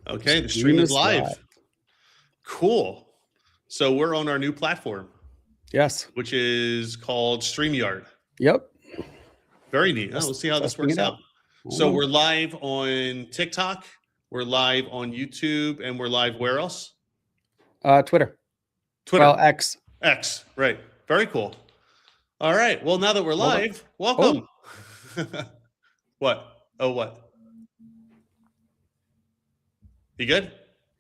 Okay, the stream is live. Cool. So we're on our new platform. Yes. Which is called StreamYard. Yep. Very neat. Let's see how this works out. So we're live on TikTok, we're live on YouTube, and we're live where else? Twitter. Well, X. X, right. Very cool. All right. Well, now that we're live, welcome. What? Oh, what? You good?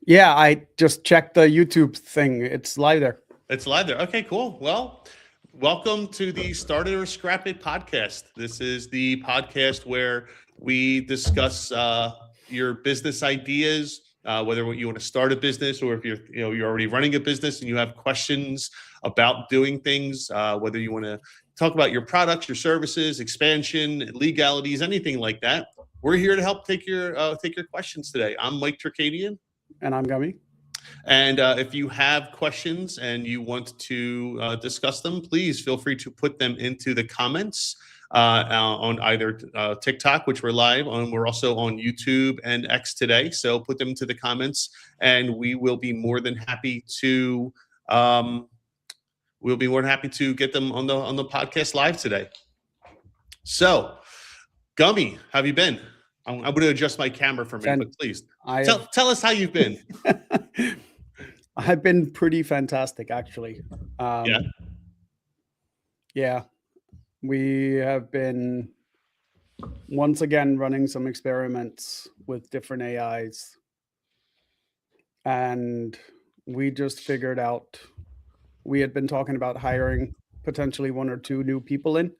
Yeah, I just checked the YouTube thing. It's live there. It's live there. Okay, cool. Well, welcome to the Start It or Scrap It podcast. This is the podcast where we discuss your business ideas, whether you want to start a business or if you're already running a business and you have questions about doing things, whether you want to talk about your products, your services, expansion, legalities, anything like that. We're here to help take your questions today. I'm Mike Tricadian. And I'm Gummy. And if you have questions and you want to discuss them, please feel free to put them into the comments on either TikTok, which we're live on. We're also on YouTube and X today. So put them into the comments and we will be more than happy to get them on the podcast live today. So, Gummy, how have you been? I'm going to adjust my camera for a minute, but please tell us how you've been. I've been pretty fantastic, actually. Yeah. We have been once again running some experiments with different AIs, and we just figured out we had been talking about hiring potentially 1 or 2 new people in.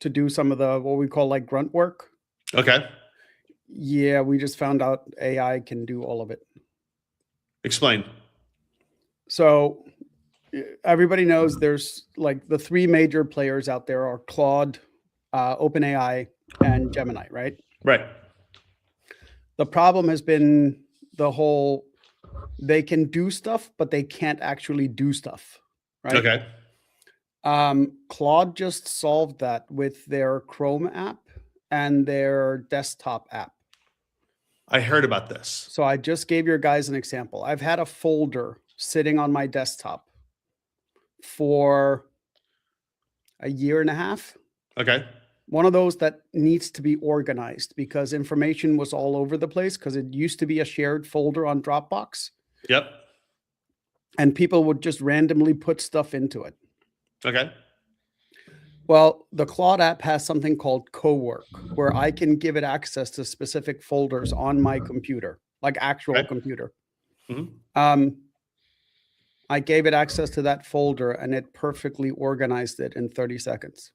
To do some of the what we call like grunt work. Okay. Yeah, we just found out AI can do all of it. Explain. So everybody knows there's like the 3 major players out there are Claude, OpenAI, and Gemini, right? Right. The problem has been they can do stuff, but they can't actually do stuff, right? Okay. Claude just solved that with their Chrome app and their desktop app. I heard about this. So I just gave your guys an example. I've had a folder sitting on my desktop for a year and a half. Okay. One of those that needs to be organized because information was all over the place because it used to be a shared folder on Dropbox. Yep. And people would just randomly put stuff into it. Okay. Well, the Claude app has something called Cowork, where I can give it access to specific folders on my computer, like actual computer. Mm-hmm. I gave it access to that folder, and it perfectly organized it in 30 seconds.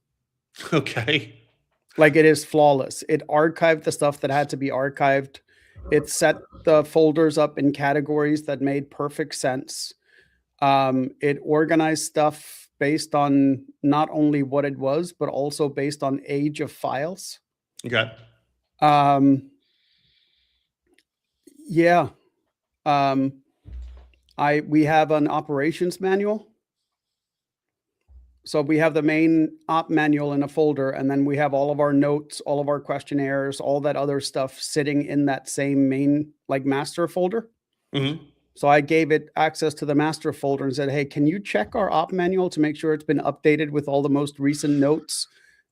Okay. Like it is flawless. It archived the stuff that had to be archived. It set the folders up in categories that made perfect sense. It organized stuff based on not only what it was, but also based on age of files. Okay. Yeah. We have an operations manual. So we have the main op manual in a folder, and then we have all of our notes, all of our questionnaires, all that other stuff sitting in that same main like master folder. Mm-hmm. So I gave it access to the master folder and said, hey, can you check our op manual to make sure it's been updated with all the most recent notes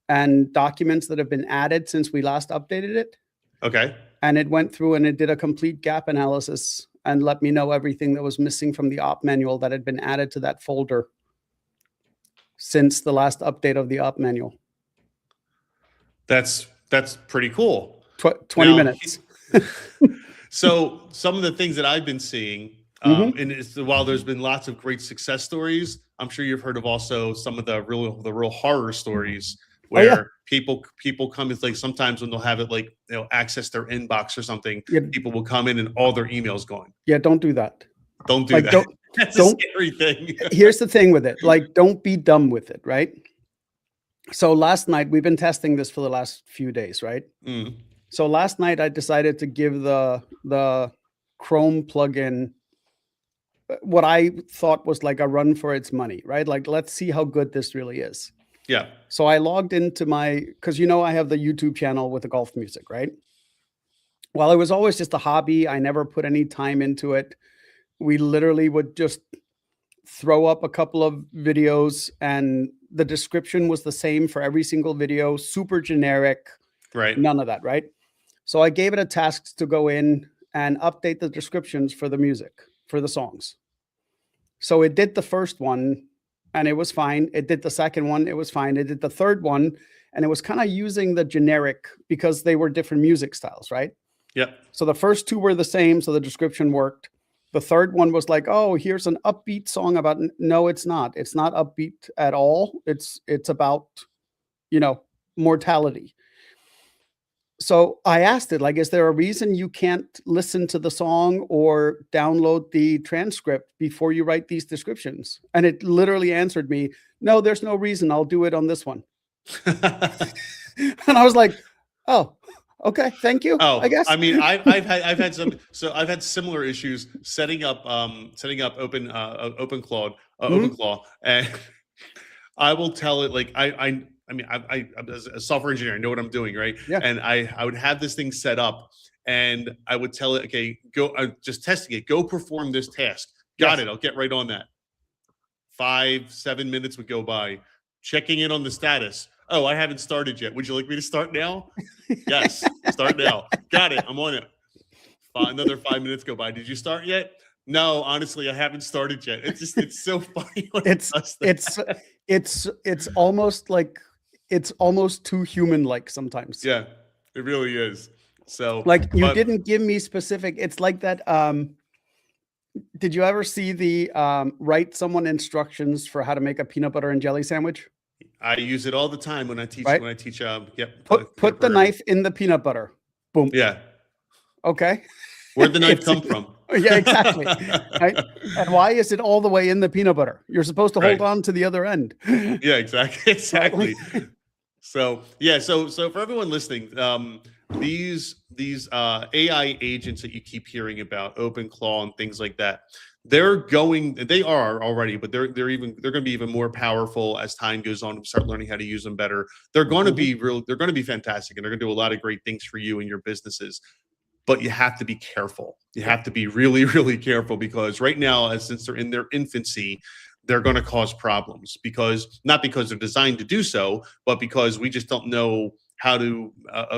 and documents that have been added since we last updated it? Okay. And it went through and it did a complete gap analysis and let me know everything that was missing from the op manual that had been added to that folder since the last update of the op manual. That's pretty cool. 20 minutes. So some of the things that I've been seeing, and while there's been lots of great success stories, I'm sure you've heard of also some of the real horror stories where people come. It's like sometimes when they'll have it like access their inbox or something, people will come in and all their emails gone. Yeah, don't do that. Don't do that. That's a scary thing. Here's the thing with it. Like, don't be dumb with it, right? So last night, we've been testing this for the last few days, right? Mm. So last night I decided to give the Chrome plugin what I thought was like a run for its money, right? Like, let's see how good this really is. Yeah. So I logged into because I have the YouTube channel with the golf music, right? Well, it was always just a hobby. I never put any time into it. We literally would just throw up a couple of videos, and the description was the same for every single video, super generic, Right. none of that, right? So I gave it a task to go in and update the descriptions for the music, for the songs. So it did the first one and it was fine. It did the second one, it was fine. It did the third one, and it was kind of using the generic because they were different music styles, right? Yep. So the first two were the same, so the description worked. The third one was like, oh, here's an upbeat song about, no, it's not. It's not upbeat at all. It's about, mortality. So I asked it, like, is there a reason you can't listen to the song or download the transcript before you write these descriptions? And it literally answered me, no, there's no reason. I'll do it on this one. And I was like, oh, okay, thank you. Oh, I guess. I mean, I've had similar issues setting up OpenClaw, OpenClaw, and I will tell it like I'm as a software engineer, I know what I'm doing, right? Yeah. And I would have this thing set up, and I would tell it, okay, go, just testing it, go perform this task. Got Yes. it. I'll get right on that. 5-7 minutes would go by, checking in on the status. Oh, I haven't started yet. Would you like me to start now? Yes, start now. Got it. I'm on it. Another 5 minutes go by. Did you start yet? No, honestly, I haven't started yet. It's so funny. When It's almost like, it's almost too human-like sometimes. Yeah, it really is. So like, you didn't give me specific. It's like that. Did you ever see the write someone instructions for how to make a peanut butter and jelly sandwich? I use it all the time when I teach. Right? When I teach, Put the knife in the peanut butter. Boom. Yeah. Okay. Where'd the knife come from? Yeah, exactly. Right? And why is it all the way in the peanut butter? You're supposed to hold on to the other end. Yeah, exactly. So yeah, so for everyone listening, these AI agents that you keep hearing about, OpenClaw and things like that, they are already, but they're going to be even more powerful as time goes on and start learning how to use them better. They're going to be they're going to be fantastic, and they're going to do a lot of great things for you and your businesses. But you have to be careful. You have to be really, really careful, because right now, since they're in their infancy, they're going to cause problems, not because they're designed to do so, but because we just don't know how to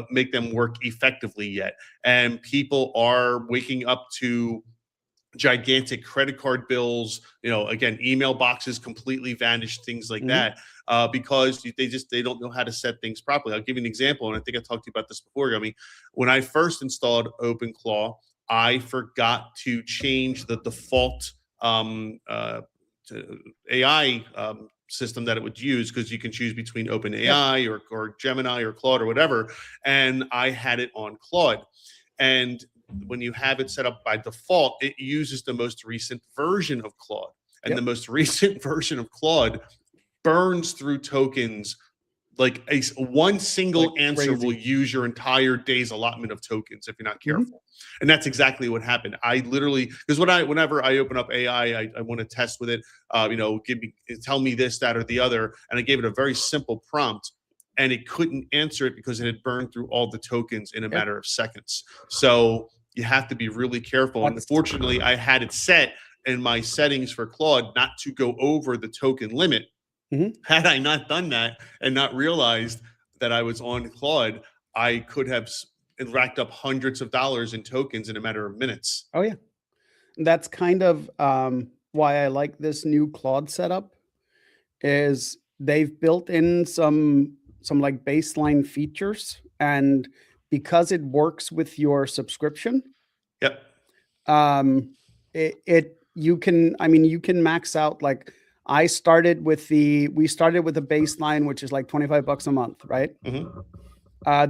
make them work effectively yet. And people are waking up to gigantic credit card bills, again, email boxes completely vanished, things like that, because they don't know how to set things properly. I'll give you an example, and I think I talked to you about this before. I mean, when I first installed OpenClaw, I forgot to change the default to AI system that it would use, because you can choose between OpenAI or Gemini or Claude or whatever, and I had it on Claude. And when you have it set up by default, it uses the most recent version of Claude. And the most recent version of Claude burns through tokens. Like one single answer will use your entire day's allotment of tokens if you're not careful. And that's exactly what happened. I literally, because whenever I open up AI, I want to test with it, tell me this, that, or the other. And I gave it a very simple prompt, and it couldn't answer it because it had burned through all the tokens in a matter of seconds. So you have to be really careful. And unfortunately, I had it set in my settings for Claude not to go over the token limit. Had I not done that and not realized that I was on Claude, I could have racked up hundreds of dollars in tokens in a matter of minutes. Oh yeah. That's kind of why I like this new Claude setup, is they've built in some like baseline features, and because it works with your subscription, you can max out. Like, we started with a baseline, which is like $25 a month, right?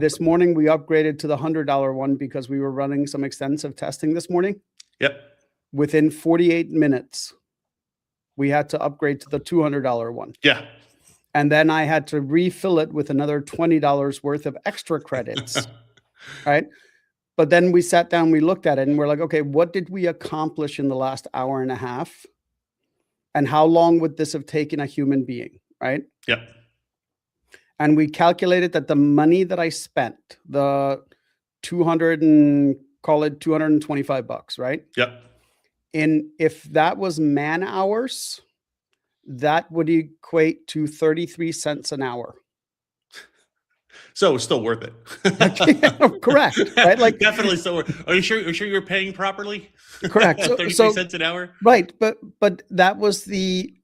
This morning we upgraded to the $100 one because we were running some extensive testing this morning. Within 48 minutes, we had to upgrade to the $200 one. And then I had to refill it with another $20 worth of extra credits. Right. But then we sat down, we looked at it, and we're like, okay, what did we accomplish in the last hour and a half? And how long would this have taken a human being? Right. And we calculated that the money that I spent, the call it $225, right? Yep. And if that was man hours, that would equate to 33 cents an hour. So it's still worth it. Correct, right? Like definitely still worth. Are you sure you're paying properly? Correct. 33 cents an hour. Right, but that was the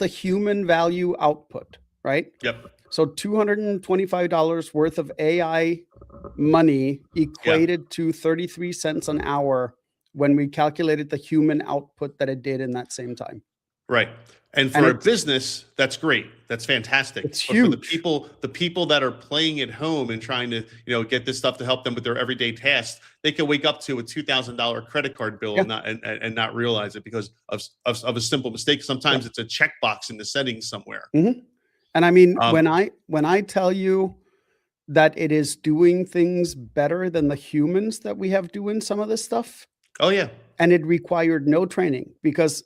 human value output, right? Yep. So $225 worth of AI money equated to 33 cents an hour when we calculated the human output that it did in that same time. Right. And for a business, that's great. That's fantastic. It's but huge. For the people that are playing at home and trying to, get this stuff to help them with their everyday tasks, they can wake up to a $2,000 credit card bill and not realize it because of a simple mistake. Sometimes it's a checkbox in the settings somewhere. Mm-hmm. And I mean, when I tell you that it is doing things better than the humans that we have doing some of this stuff. Oh yeah. And it required no training because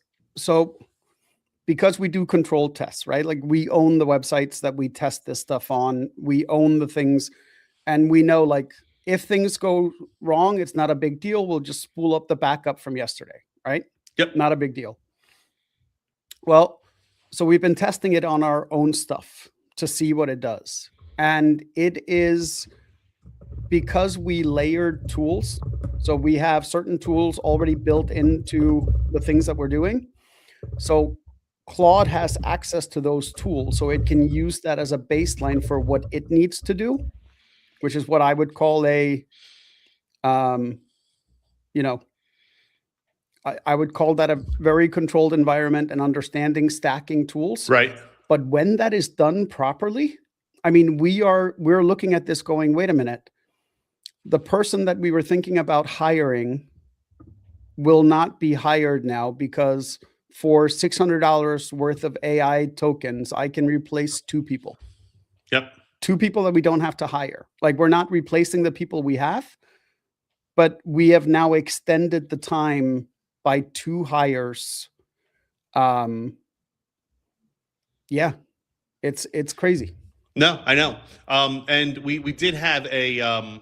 we do control tests, right? Like we own the websites that we test this stuff on. We own the things and we know like if things go wrong, it's not a big deal. We'll just spool up the backup from yesterday, right? Yep. Not a big deal. Well, so we've been testing it on our own stuff to see what it does. And it is because we layered tools. So we have certain tools already built into the things that we're doing. So Claude has access to those tools, so it can use that as a baseline for what it needs to do, which is what I would call I would call that a very controlled environment and understanding stacking tools. Right. But when that is done properly, I mean, we're looking at this going, wait a minute, the person that we were thinking about hiring will not be hired now because for $600 worth of AI tokens, I can replace 2 people. Yep. 2 people that we don't have to hire. Like we're not replacing the people we have, but we have now extended the time by 2 hires. Yeah, it's crazy. No, I know. And we did have a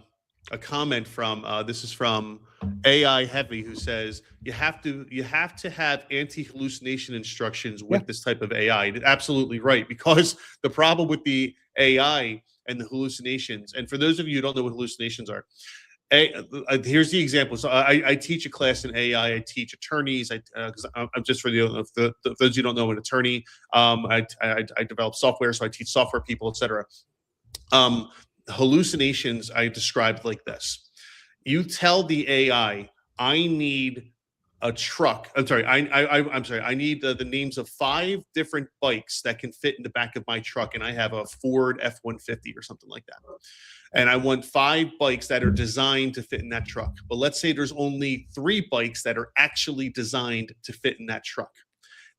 comment from this is from AI Heavy, who says you have to have anti-hallucination instructions with this type of AI. Absolutely right, because the problem with the AI and the hallucinations, and for those of you who don't know what hallucinations are, here's the example. So I teach a class in AI. I teach attorneys. I'm just for those who don't know an attorney. I develop software, so I teach software people, etc. Hallucinations I described like this. You tell the AI, I need a truck. I'm sorry. I'm sorry. I need the names of 5 different bikes that can fit in the back of my truck, and I have a Ford F-150 or something like that. And I want 5 bikes that are designed to fit in that truck. But let's say there's only 3 bikes that are actually designed to fit in that truck.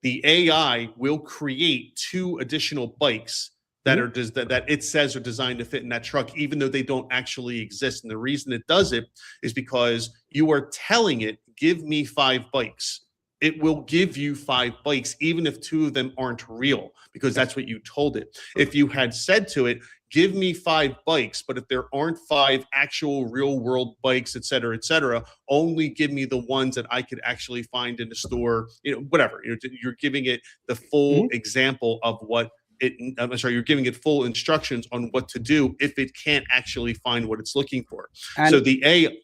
The AI will create 2 additional bikes that are that it says are designed to fit in that truck, even though they don't actually exist. And the reason it does it is because you are telling it, give me 5 bikes. It will give you 5 bikes, even if 2 of them aren't real, because that's what you told it. If you had said to it, give me 5 bikes, but if there aren't 5 actual real world bikes, et cetera, only give me the ones that I could actually find in the store, whatever. You're giving it the full example of what you're giving it full instructions on what to do if it can't actually find what it's looking for. And so the AI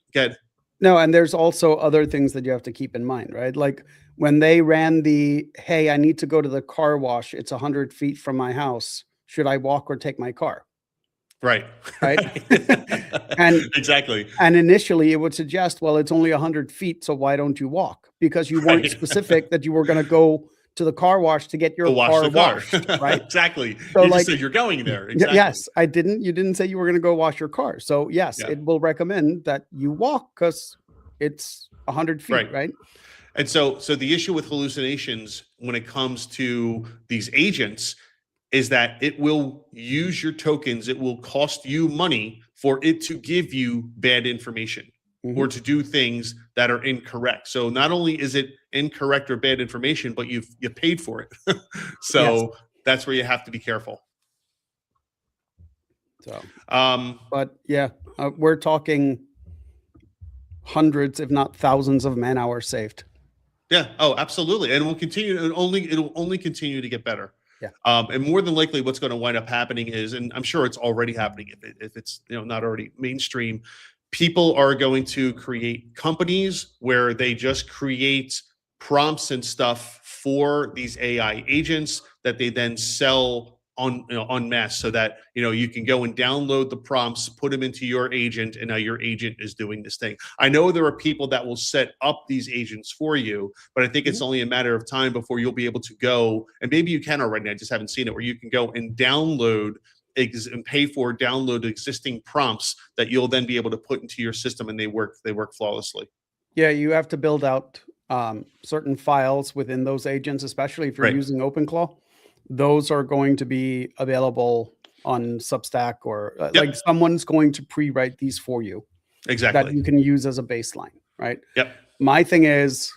No, and there's also other things that you have to keep in mind, right? Like when they ran hey, I need to go to the car wash. It's 100 feet from my house. Should I walk or take my car? Right. And exactly. And initially it would suggest, well, it's only 100 feet. So why don't you walk? Because you weren't specific that you were going to go to the car wash to get your car washed, right? Exactly. So you just said you're going there. Exactly. Yes, I didn't. You didn't say you were going to go wash your car. So yes, it will recommend that you walk because it's 100 feet, right? And so the issue with hallucinations when it comes to these agents is that it will use your tokens. It will cost you money for it to give you bad information. Or to do things that are incorrect. So not only is it incorrect or bad information, but you paid for it. So that's where you have to be careful. So, but yeah, we're talking hundreds, if not thousands of man hours saved. Yeah. Oh, absolutely. And it'll only continue to get better. Yeah. And more than likely what's going to wind up happening is, and I'm sure it's already happening if it's, not already mainstream, people are going to create companies where they just create prompts and stuff for these AI agents that they then sell on en masse, so that you can go and download the prompts, put them into your agent, and now your agent is doing this thing. I know there are people that will set up these agents for you, but I think it's only a matter of time before you'll be able to go, and maybe you can already, I just haven't seen it, where you can go and download and pay for download existing prompts that you'll then be able to put into your system, and they work flawlessly. Yeah, you have to build out certain files within those agents, especially if you're Right. using OpenClaw. Those are going to be available on Substack, or like someone's going to pre-write these for you that Exactly. you can use as a baseline, right? Yep. My thing is,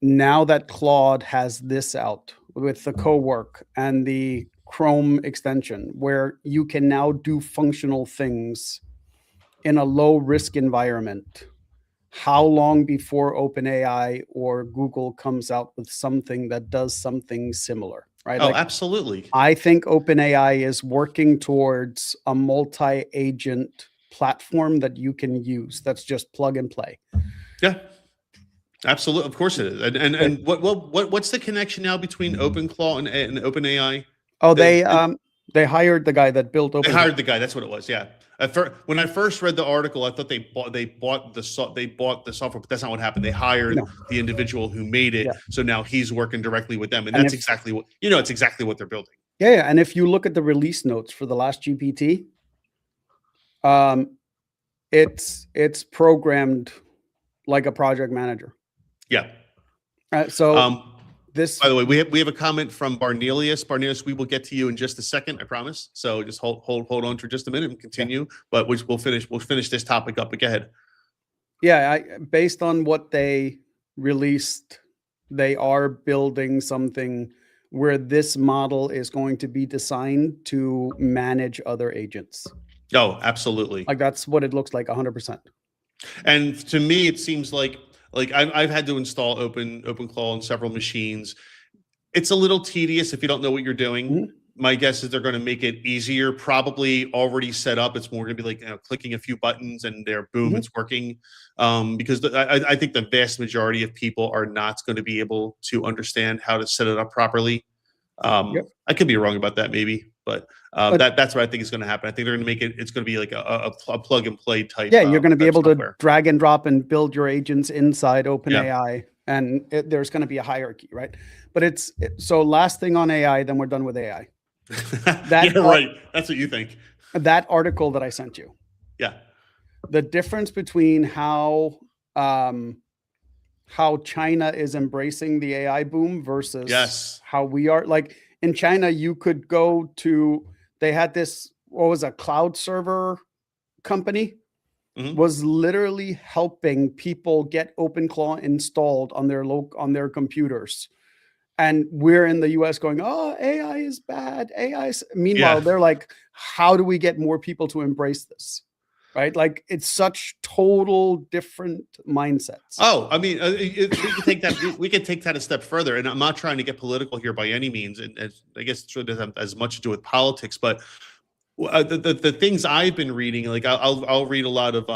now that Claude has this out with the co-work and the Chrome extension, where you can now do functional things in a low risk environment, how long before OpenAI or Google comes out with something that does something similar, right? Oh, absolutely. I think OpenAI is working towards a multi-agent platform that you can use. That's just plug and play. Yeah, absolutely. Of course it is. And what's the connection now between OpenClaw and OpenAI? Oh, they hired the guy that built OpenAI. They hired the guy. That's what it was. Yeah. When I first read the article, I thought they bought the software, but that's not what happened. They hired the individual who made it, so now he's working directly with them, and that's exactly what it's exactly what they're building. Yeah, and if you look at the release notes for the last GPT, it's programmed like a project manager. Yeah. So this. By the way, we have a comment from Barnelius. Barnelius, we will get to you in just a second, I promise. So just hold on for just a minute and continue. But we'll finish this topic up. But go ahead. Yeah, based on what they released, they are building something where this model is going to be designed to manage other agents. Oh, absolutely. Like that's what it looks like, 100%. And to me, it seems like I've had to install OpenClaw on several machines. It's a little tedious if you don't know what you're doing. Mm-hmm. My guess is they're going to make it easier, probably already set up. It's more going to be like clicking a few buttons and there, boom, it's working. Because I think the vast majority of people are not going to be able to understand how to set it up properly. I could be wrong about that, maybe, but that's what I think is going to happen. I think they're going to make it. It's going to be like a plug and play type. Yeah, you're going to be able to drag and drop and build your agents inside OpenAI, and there's going to be a hierarchy, right? But so last thing on AI, then we're done with AI. Right. That's what you think. That article that I sent you. Yeah. The difference between how China is embracing the AI boom versus how we are. Like in China, you could go to, they had this, what was a cloud server company, was literally helping people get OpenClaw installed on their computers. And we're in the US going, oh, AI is bad. Meanwhile, they're like, how do we get more people to embrace this? Right? Like it's such total different mindsets. Oh, I mean, we can take that a step further. And I'm not trying to get political here by any means. And I guess it doesn't have as much to do with politics, but the things I've been reading, like I'll read a lot of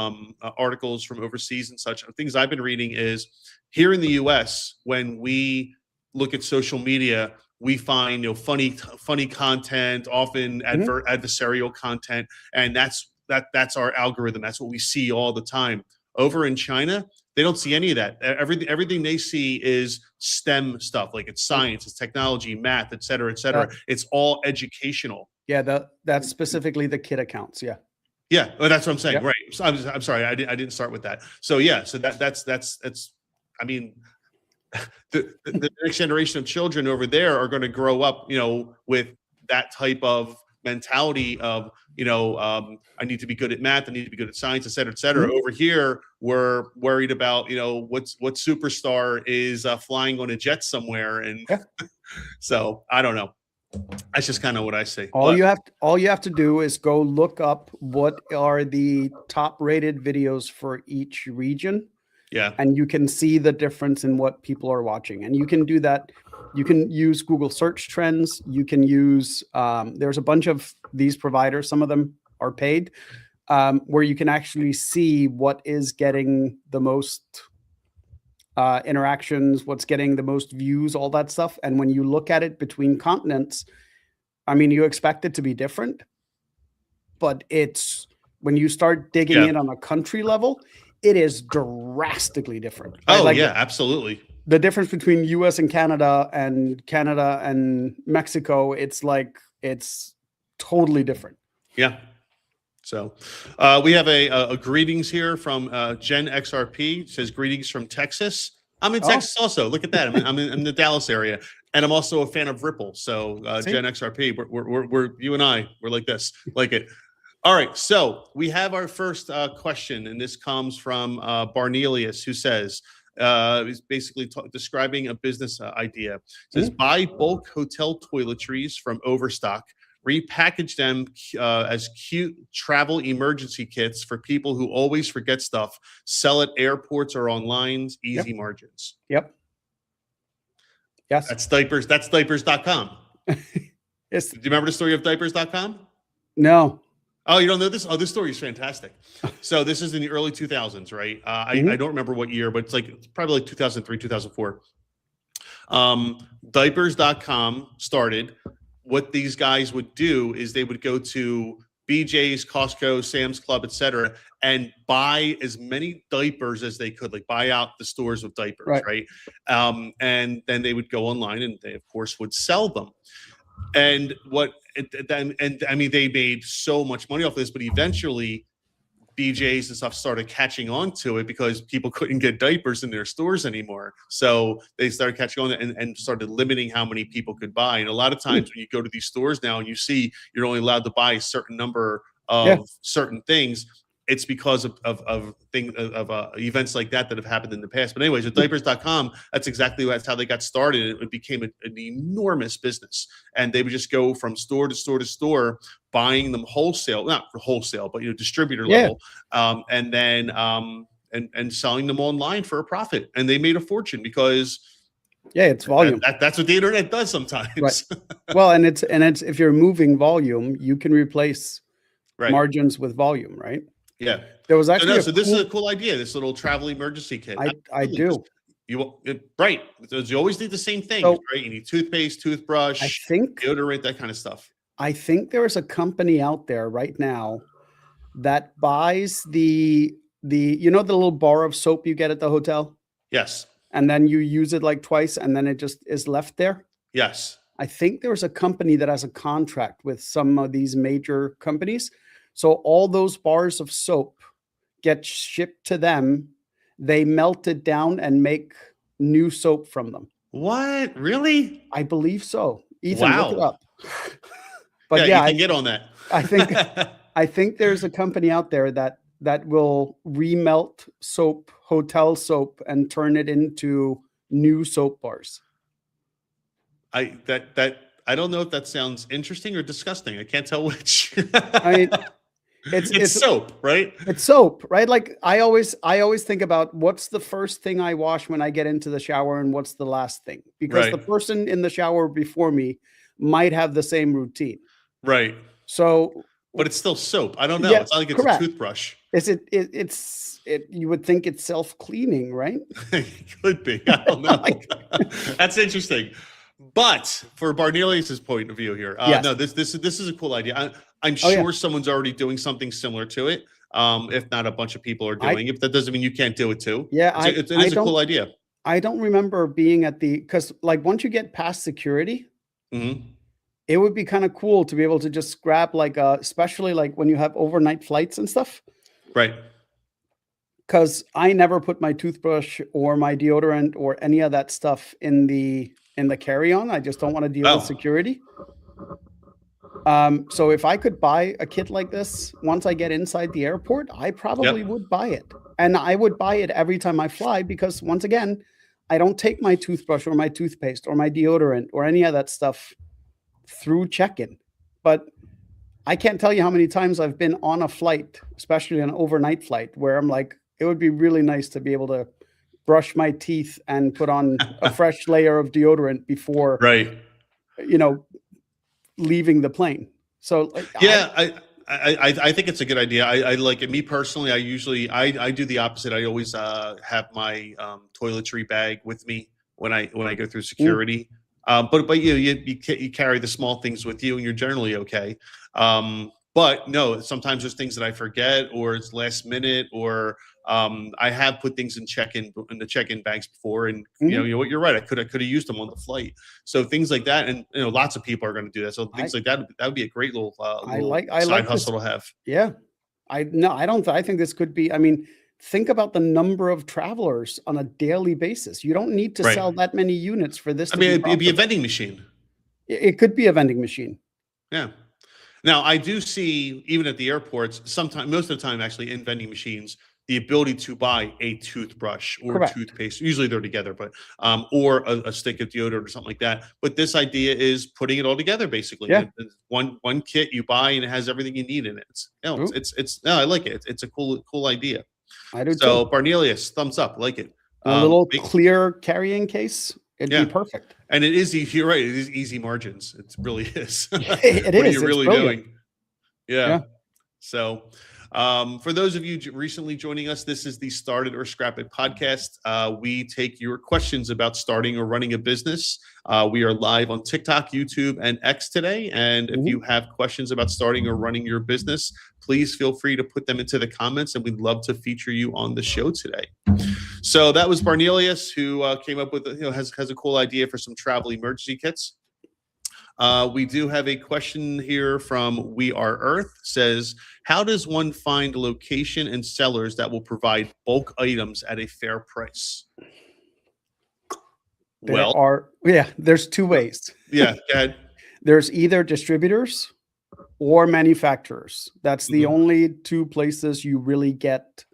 articles from overseas and such. Things I've been reading is here in the US, when we look at social media, we find funny content, often adversarial content, and that's our algorithm. That's what we see all the time. Over in China, they don't see any of that. Everything they see is STEM stuff, like it's science, it's technology, math, et cetera, et cetera. It's all educational. Yeah, that's specifically the kid accounts. Yeah. Yeah, well, that's what I'm saying. Right. So I'm sorry, I didn't start with that. So yeah, so that's. I mean, the next generation of children over there are going to grow up, with that type of mentality of, I need to be good at math, I need to be good at science, et cetera, et cetera. Over here, we're worried about, what superstar is flying on a jet somewhere. And so I don't know. That's just kind of what I say. All But you have to do is go look up what are the top rated videos for each region, yeah, and you can see the difference in what people are watching. And you can do that. You can use Google search trends. You can use, there's a bunch of these providers. Some of them are paid, where you can actually see what is getting the most interactions, what's getting the most views, all that stuff. And when you look at it between continents, I mean, you expect it to be different, but it's when you start digging Yeah. in on a country level, it is drastically different. oh Like yeah, absolutely. the difference between US and Canada and Mexico, it's like it's totally different. Yeah. So we have a greetings here from Jen XRP. It says greetings from Texas. I'm in Oh. Texas also. Look at that. I'm in the Dallas area, and I'm also a fan of Ripple. So See? Jen XRP, we're you and I, we're like this, like it. All right. So we have our first question, and this comes from Barnelius, who says, he's basically describing a business idea. It says, buy bulk hotel toiletries from Overstock, repackage them as cute travel emergency kits for people who always forget stuff, sell at airports or online, easy margins. Yep. Yes. That's diapers. That's diapers.com. Yes. Do you remember the story of diapers.com? No. Oh, you don't know this? Oh, this story is fantastic. So this is in the early 2000s, right? I don't remember what year, but it's probably like 2003, 2004. Diapers.com started. What these guys would do is they would go to BJ's, Costco, Sam's Club, etc., and buy as many diapers as they could, like buy out the stores with diapers, right? And then they would go online and they, of course, would sell them. And I mean, they made so much money off this, but eventually BJ's and stuff started catching on to it because people couldn't get diapers in their stores anymore. So they started catching on and started limiting how many people could buy. And a lot of times when you go to these stores now and you see you're only allowed to buy a certain number of certain things, it's because of events like that have happened in the past. But anyways, with diapers.com, that's how they got started. It became an enormous business, and they would just go from store to store to store, buying them wholesale, not wholesale, but distributor level, and then and selling them online for a profit. And they made a fortune because it's volume. That's what the internet does sometimes. Right. Well, and it's if you're moving volume, you can replace margins with volume, right? Yeah, there was actually. So this is a cool idea. This little travel emergency kit. I do. Right. You always need the same thing, right? You need toothpaste, toothbrush, deodorant, that kind of stuff. I think there is a company out there right now that buys the the little bar of soap you get at the hotel. Yes. And then you use it like twice, and then it just is left there. Yes. I think there's a company that has a contract with some of these major companies. So all those bars of soap get shipped to them. They melt it down and make new soap from them. What? Really? I believe so. Ethan, look it up. But yeah, you can get on that. I think there's a company out there that will remelt soap, hotel soap, and turn it into new soap bars. I don't know if that sounds interesting or disgusting. I can't tell which. It's soap, right? It's soap, right? Like I always think about what's the first thing I wash when I get into the shower and what's the last thing, because the person in the shower before me might have the same routine. Right. So, but it's still soap. I don't know. It's not like it's a toothbrush. Is it? You would think it's self-cleaning, right? It could be. I don't know. That's interesting. But for Barnelius's point of view here, no, this is a cool idea. I'm sure someone's already doing something similar to it. If not, a bunch of people are doing it. That doesn't mean you can't do it too. Yeah, it is a cool idea. I don't remember being at because like once you get past security, it would be kind of cool to be able to just grab especially like when you have overnight flights and stuff. Right. Because I never put my toothbrush or my deodorant or any of that stuff in the carry-on. I just don't want to deal with security. So if I could buy a kit like this, once I get inside the airport, I probably would buy it. And I would buy it every time I fly because once again, I don't take my toothbrush or my toothpaste or my deodorant or any of that stuff through check-in. But I can't tell you how many times I've been on a flight, especially an overnight flight, where I'm like, it would be really nice to be able to brush my teeth and put on a fresh layer of deodorant before, Right. leaving the plane. So Yeah, I think it's a good idea. I like it. Me personally, I do the opposite. I always have my toiletry bag with me when I go through security. But you carry the small things with you, and you're generally okay. But no, sometimes there's things that I forget, or it's last minute, or I have put things in the check-in bags before, and you're right. I could have used them on the flight. So things like that, and lots of people are going to do that. So things like that would be a great little side hustle to have. Yeah, I think this could be. I mean, think about the number of travelers on a daily basis. You don't need to sell that many units for this. I mean, it'd be a vending machine. It could be a vending machine. Yeah. Now, I do see, even at the airports, most of the time, actually, in vending machines, the ability to buy a toothbrush or toothpaste. Usually they're together, but or a stick of deodorant or something like that. But this idea is putting it all together, basically. Yeah. One kit you buy, and it has everything you need in it. I like it. It's a cool idea. I do so too. Barnelius, thumbs up. I like it. A little clear carrying case. It'd be perfect. And it is easy. You're right. It is easy margins. It really is. It what is. Are you really doing? Yeah. So, for those of you recently joining us, this is the Start It or Scrap It podcast. We take your questions about starting or running a business. We are live on TikTok, YouTube, and X today. And if you have questions about starting or running your business, please feel free to put them into the comments, and we'd love to feature you on the show today. So that was Barnelius, who came up with has a cool idea for some travel emergency kits. We do have a question here from We Are Earth. Says, how does one find location and sellers that will provide bulk items at a fair price? There's two ways. Yeah, go ahead. There's either distributors or manufacturers. That's the only two places you really get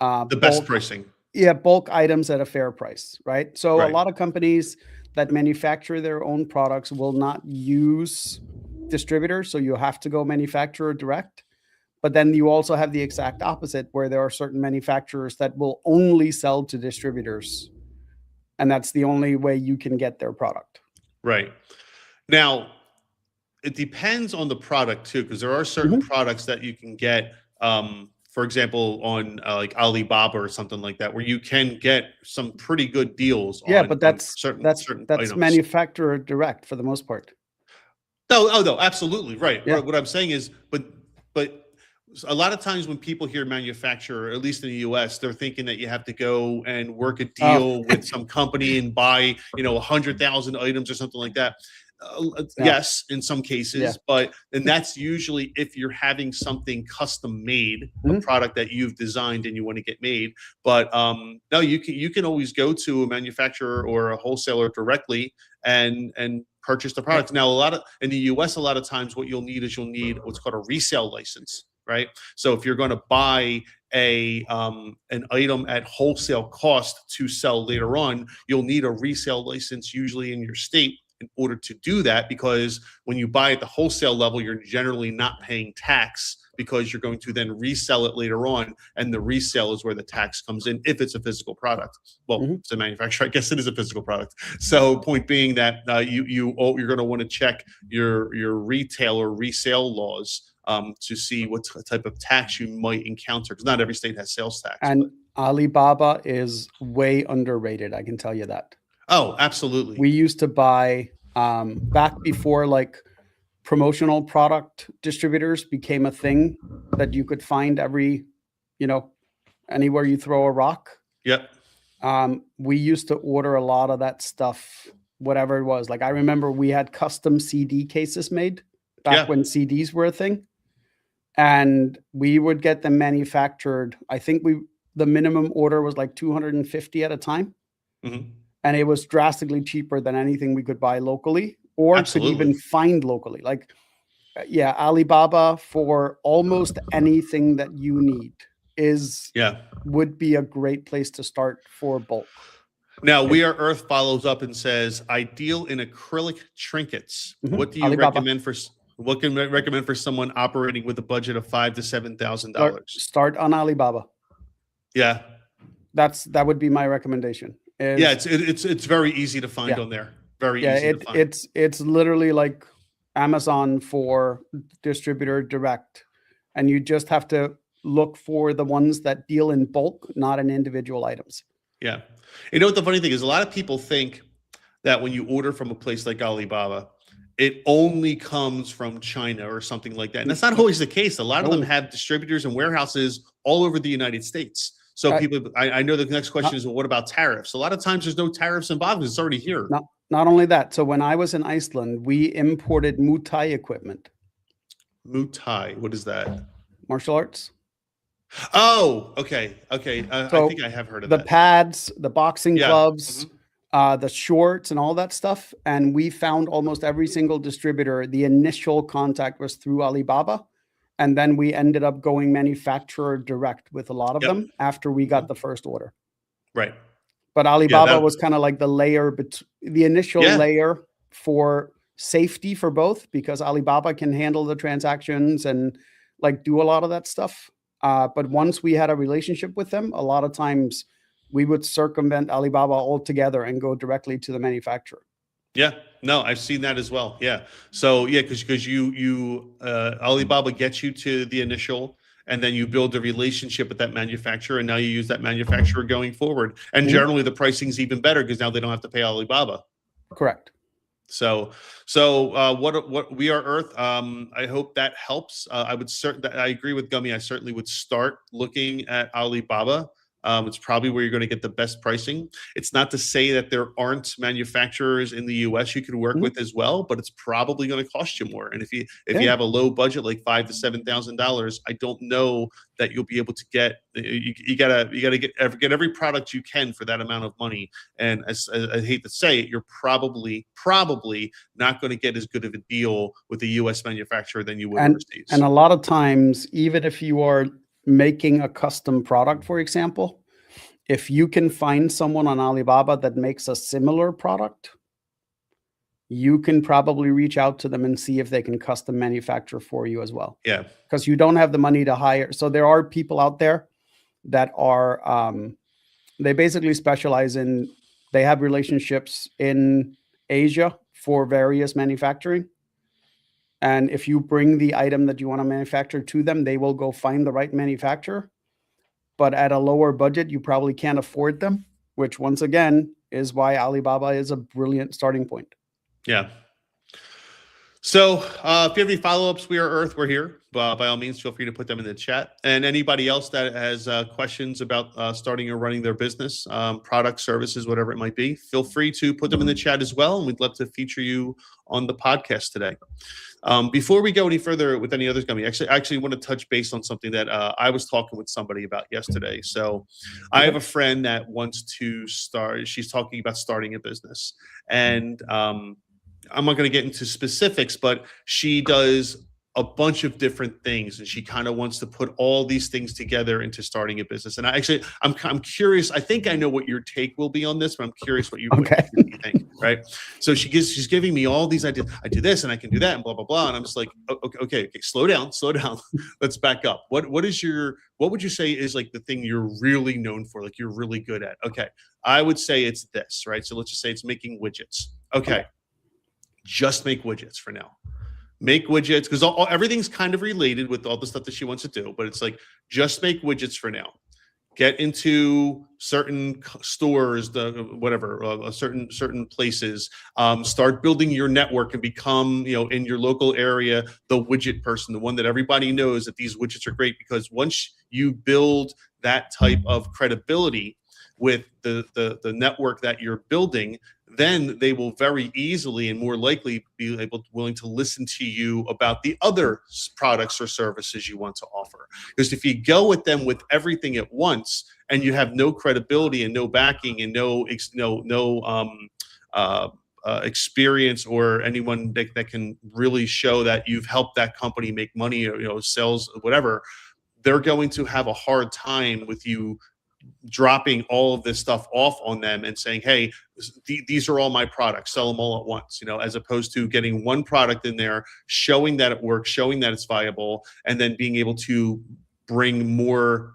the best pricing. Yeah, bulk items at a fair price, right? So a lot of companies that manufacture their own products will not use distributors, so you have to go manufacturer direct. But then you also have the exact opposite, where there are certain manufacturers that will only sell to distributors, and that's the only way you can get their product. Right. Now, it depends on the product too, because there are certain products that you can get, for example, on like Alibaba or something like that, where you can get some pretty good deals. But that's certain items. Manufacturer direct for the most part. No, absolutely right. Yeah. What I'm saying is, but a lot of times when people hear manufacturer, at least in the US, they're thinking that you have to go and work a deal with some company and buy 100,000 items or something like that. Yes, in some cases, and that's usually if you're having something custom made, a product that you've designed and you want to get made. But no, you can always go to a manufacturer or a wholesaler directly and purchase the product. Now, in the US, a lot of times what you'll need what's called a resale license, right? So if you're going to buy an item at wholesale cost to sell later on, you'll need a resale license usually in your state in order to do that, because when you buy at the wholesale level, you're generally not paying tax, because you're going to then resell it later on, and the resale is where the tax comes in if it's a physical product. Well, it's a manufacturer, I guess it is a physical product. So point being that you're going to want to check your retail or resale laws to see what type of tax you might encounter, because not every state has sales tax. And Alibaba is way underrated, I can tell you that. Oh, absolutely. We used to buy back before like promotional product distributors became a thing that you could find anywhere you throw a rock. Yep. We used to order a lot of that stuff, whatever it was. Like I remember we had custom CD cases made back when CDs were a thing, and we would get them manufactured. I think the minimum order was like 250 at a time. And it was drastically cheaper than anything we could buy locally or could even find locally. Like, Alibaba for almost anything that you need would be a great place to start for bulk. Now, We Are Earth follows up and says, ideal in acrylic trinkets. What do you Alibaba. recommend for? What can you recommend for someone operating with a budget of $5,000 to $7,000? Start on Alibaba. Yeah, That would be my recommendation. yeah, it's very easy to find on there. Very easy to find. It's literally like Amazon for distributor direct, and you just have to look for the ones that deal in bulk, not in individual items. Yeah. You know what the funny thing is? A lot of people think that when you order from a place like Alibaba, it only comes from China or something like that. And that's not always the case. A lot of them have distributors and warehouses all over the United States. So I know the next question is, well, what about tariffs? A lot of times there's no tariffs involved because it's already here. Not only that. So when I was in Iceland, we imported Muay Thai equipment. Muay Thai, what is that? Martial arts. Oh, okay. Okay. I think I have heard of the that. The pads, the boxing gloves, the shorts and all that stuff. And we found almost every single distributor, the initial contact was through Alibaba. And then we ended up going manufacturer direct with a lot of them after we got the first order. Right. But Alibaba was kind of like the layer, the initial layer for safety for both, because Alibaba can handle the transactions and like do a lot of that stuff. But once we had a relationship with them, a lot of times we would circumvent Alibaba altogether and go directly to the manufacturer. Yeah, no, I've seen that as well. Yeah. So yeah, because you Alibaba gets you to the initial, and then you build a relationship with that manufacturer, and now you use that manufacturer going forward. And generally the pricing's even better because now they don't have to pay Alibaba. Correct. So what We Are Earth, I hope that helps. I agree with Gummy. I certainly would start looking at Alibaba. It's probably where you're going to get the best pricing. It's not to say that there aren't manufacturers in the US you could work with as well, but it's probably going to cost you more. And if you have a low budget, like $5,000 to $7,000, I don't know that you'll be able to get. You gotta get every product you can for that amount of money. And as I hate to say it, you're probably not going to get as good of a deal with the US manufacturer than you would overseas. And a lot of times, even if you are making a custom product, for example, if you can find someone on Alibaba that makes a similar product, you can probably reach out to them and see if they can custom manufacture for you as well. Yeah. Because you don't have the money to hire. So there are people out there that are, they basically specialize in, they have relationships in Asia for various manufacturing. And if you bring the item that you want to manufacture to them, they will go find the right manufacturer. But at a lower budget, you probably can't afford them, which once again is why Alibaba is a brilliant starting point. Yeah. So if you have any follow-ups, We Are Earth, we're here. By all means, feel free to put them in the chat. And anybody else that has questions about starting or running their business, products, services, whatever it might be, feel free to put them in the chat as well. And we'd love to feature you on the podcast today. Before we go any further with any others coming, I actually want to touch base on something that I was talking with somebody about yesterday. So I have a friend that wants to start, she's talking about starting a business. And I'm not going to get into specifics, but she does a bunch of different things, and she kind of wants to put all these things together into starting a business. And I'm curious. I think I know what your take will be on this, but I'm curious what you think. Right? So she's giving me all these ideas. I do this, and I can do that, and blah blah blah. And I'm just like, okay, slow down. Let's back up. What would you say is like the thing you're really known for, like you're really good at? Okay, I would say it's this, right? So let's just say it's making widgets. Okay, just make widgets for now. Make widgets, because everything's kind of related with all the stuff that she wants to do, but it's like, just make widgets for now. Get into certain stores, certain places. Start building your network and become, in your local area, the widget person, the one that everybody knows that these widgets are great. Because once you build that type of credibility with the network that you're building, then they will very easily and more likely be willing to listen to you about the other products or services you want to offer. Because if you go with them with everything at once and you have no credibility and no backing and no experience or anyone that can really show that you've helped that company make money or sales, whatever, they're going to have a hard time with you dropping all of this stuff off on them and saying, hey, these are all my products, sell them all at once, as opposed to getting one product in there, showing that it works, showing that it's viable, and then being able to bring more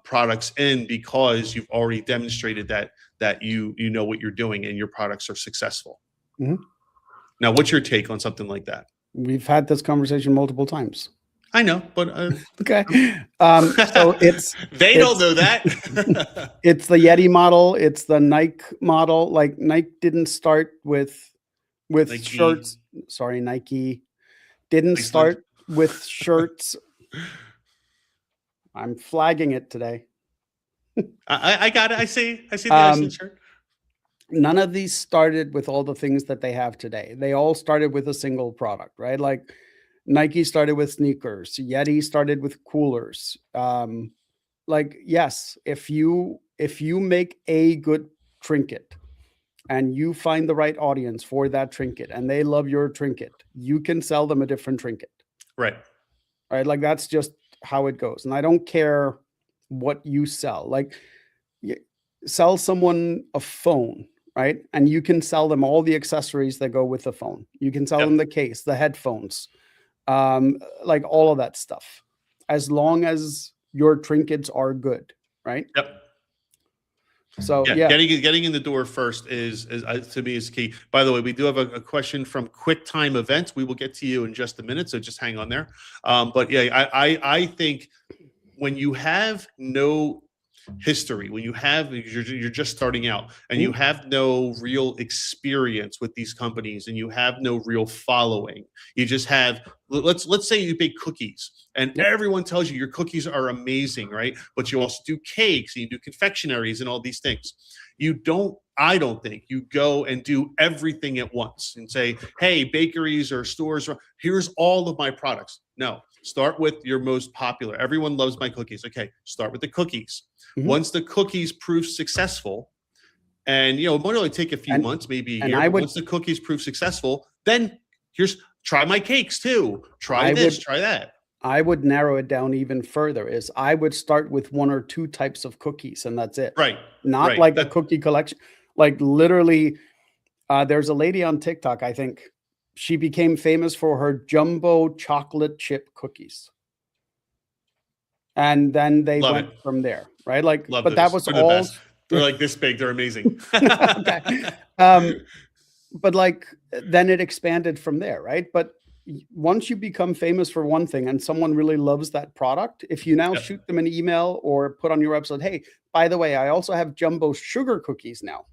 products in because you've already demonstrated that you know what you're doing and your products are successful. Mm-hmm. Now, what's your take on something like that? We've had this conversation multiple times. I know, but okay. So they don't know that. It's the Yeti model. It's the Nike model. Like Nike didn't start with Nike. Shirts. Sorry, Nike didn't start with shirts. I'm flagging it today. I got it. I see the Iceland shirt. None of these started with all the things that they have today. They all started with a single product, right? Like Nike started with sneakers. Yeti started with coolers. Yes, if you make a good trinket and you find the right audience for that trinket and they love your trinket, you can sell them a different trinket. Right. Right. Like that's just how it goes. And I don't care what you sell. Like sell someone a phone, right? And you can sell them all the accessories that go with the phone. You can sell them the case, the headphones, like all of that stuff, as long as your trinkets are good, right? Yep. So getting in the door first is to me is key. By the way, we do have a question from QuickTime Events. We will get to you in just a minute, so just hang on there. But yeah, I think when you have no history, when you're just starting out and you have no real experience with these companies and you have no real following, you just have, let's say you bake cookies and everyone tells you your cookies are amazing, right? But you also do cakes and you do confectionaries and all these things. I don't think you go and do everything at once and say, hey, bakeries or stores, here's all of my products. No, start with your most popular. Everyone loves my cookies. Okay, start with the cookies. Mm-hmm. Once the cookies prove successful, and it might only take a few months, maybe a year. Once the cookies prove successful, then try my cakes too. Try that. I would narrow it down even further. I would start with one or two types of cookies, and that's it. Right. Not like a cookie collection. Like literally, there's a lady on TikTok, I think. She became famous for her jumbo chocolate chip cookies. And then they went from there, right? Like, but that was all. They're like this big. They're amazing. Okay. But like, then it expanded from there, right? But once you become famous for one thing and someone really loves that product, if you now shoot them an email or put on your website, hey, by the way, I also have jumbo sugar cookies now.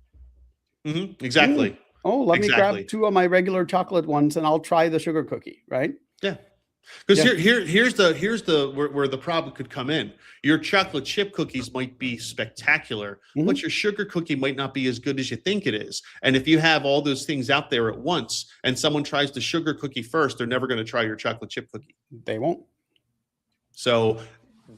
Mm-hmm. Exactly. Oh, let me grab two of my regular chocolate ones and I'll try the sugar cookie, right? Yeah. Because here's where the problem could come in. Your chocolate chip cookies might be spectacular, but your sugar cookie might not be as good as you think it is. And if you have all those things out there at once and someone tries the sugar cookie first, they're never going to try your chocolate chip cookie. They won't. So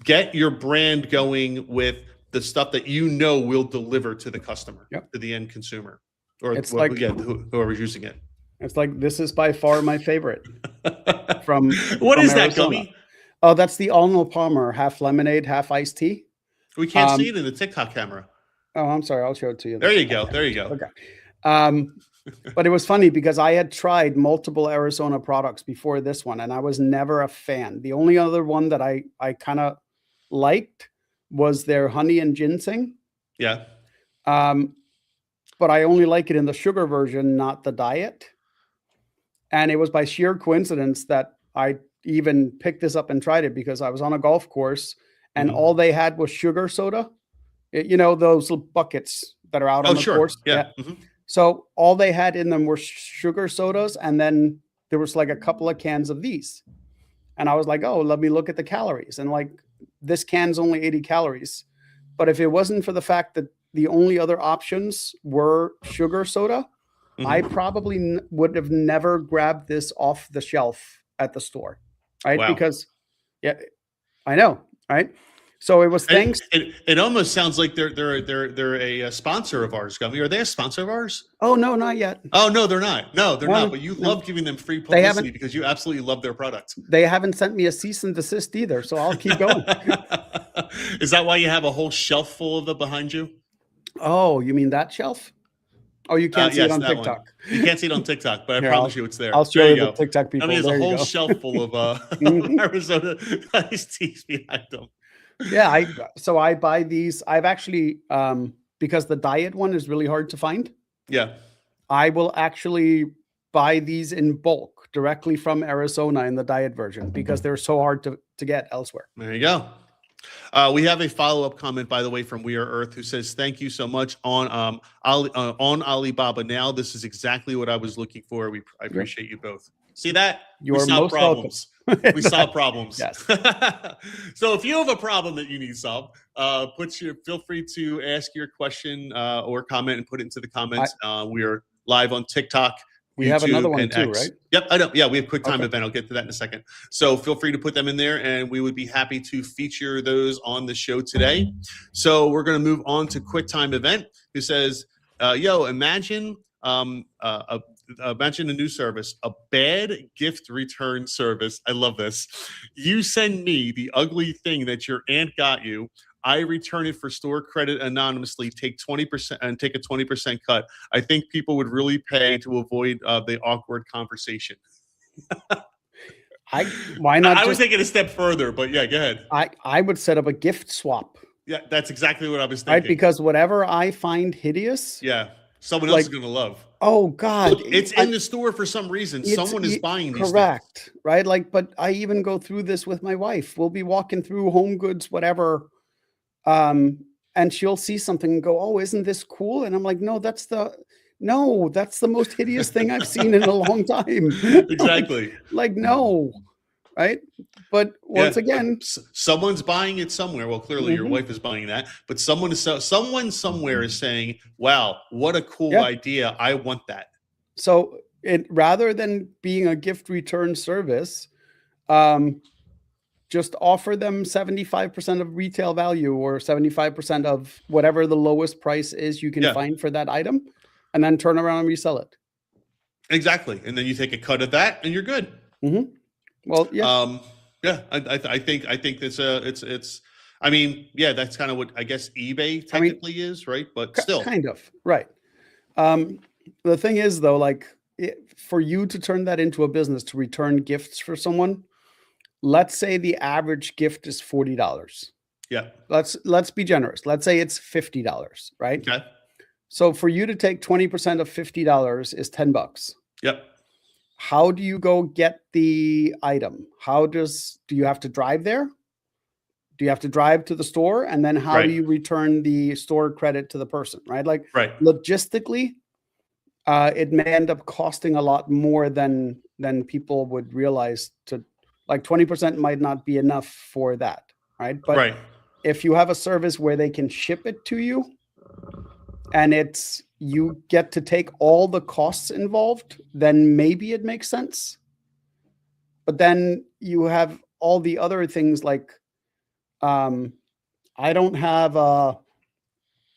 get your brand going with the stuff that will deliver to the customer, to the end consumer, or whoever's using it. It's like, this is by far my favorite. What is that, Gummy? Oh, that's the Arnold Palmer, half lemonade, half iced tea. We can't see it in the TikTok camera. Oh, I'm sorry. I'll show it to you. There you go. Okay. But it was funny because I had tried multiple Arizona products before this one, and I was never a fan. The only other one that I kind of liked was their honey and ginseng. Yeah. But I only like it in the sugar version, not the diet. And it was by sheer coincidence that I even picked this up and tried it because I was on a golf course and all they had was sugar soda. Those little buckets that are out on the course. Yeah. Mm-hmm. So all they had in them were sugar sodas. And then there was like a couple of cans of these. And I was like, oh, let me look at the calories. And like, this can's only 80 calories. But if it wasn't for the fact that the only other options were sugar soda, I probably would have never grabbed this off the shelf at the store, right? Wow. Because, I know, right? So it was thanks. It almost sounds like they're a sponsor of ours, Gummy. Are they a sponsor of ours? Oh no, not yet. Oh no, they're not. No, they're not. But you love giving them free publicity because you absolutely love their product. They haven't sent me a cease and desist either, so I'll keep going. Is that why you have a whole shelf full of them behind you? Oh, you mean that shelf? Oh, you can't see it Yes, on that one. TikTok. You can't see it on TikTok, but I Here, promise you it's there. I'll show There you you the go. TikTok I people. mean, there's a There you whole go. shelf full of Mhm. Arizona iced teas behind them. Yeah, I buy these. I've actually because the diet one is really hard to find. Yeah. I will actually buy these in bulk directly from Arizona in the diet version because they're so hard to get elsewhere. There you go. We have a follow-up comment, by the way, from We Are Earth, who says, "Thank you so much on on Alibaba Now. This is exactly what I was looking for. I appreciate you both. See that? You We are solve most problems. welcome. We solve problems. Yes. So if you have a problem that you need solved, feel free to ask your question or comment and put it into the comments. We are live on TikTok. We have another YouTube, one and too, X. right? Yep, I know. Yeah, we have QuickTime Okay. event. I'll get to that in a second. So feel free to put them in there, and we would be happy to feature those on the show today. So we're going to move on to QuickTime event, who says, "Yo, imagine imagine a new service, a bad gift return service. I love this. You send me the ugly thing that your aunt got you. I return it for store credit anonymously, take 20% and take a 20% cut. I think people would really pay to avoid the awkward conversation." Why not? I was taking a step further, but yeah, go ahead. I would set up a gift swap. Yeah, that's exactly what I was thinking. Right, because whatever I find hideous, yeah, someone else is going to love. Oh God, Look, it's in the store for some reason. Someone is buying these correct, things. Right? Like, but I even go through this with my wife. We'll be walking through Home Goods, whatever, and she'll see something and go, "Oh, isn't this cool?" And I'm like, "No, that's the most hideous thing I've seen in a long time." Exactly. like no, right? But once again, someone's buying it somewhere. Well, clearly your wife is buying that, but someone somewhere is saying, "Wow, what a cool idea! I want that." So rather than being a gift return service, just offer them 75% of retail value or 75% of whatever the lowest price is you can find for that item, and then turn around and resell it. Exactly, and then you take a cut of that, and you're good. Mm-hmm. Well, yeah. Yeah, I think it's. I mean, yeah, that's kind of what I guess eBay technically is, right? But still, kind of right. The thing is, though, like for you to turn that into a business to return gifts for someone, let's say the average gift is $40. Yeah. Let's be generous. Let's say it's $50, right? Okay. So for you to take 20% of $50 is $10. Yep. How do you go get the item? Do you have to drive there? Do you have to drive to the store? And then how do you return the store credit to the person, right? Like logistically, it may end up costing a lot more than people would realize. To like 20% might not be enough for that, right? But if you have a service where they can ship it to you, and you get to take all the costs involved, then maybe it makes sense. But then you have all the other things like, I don't have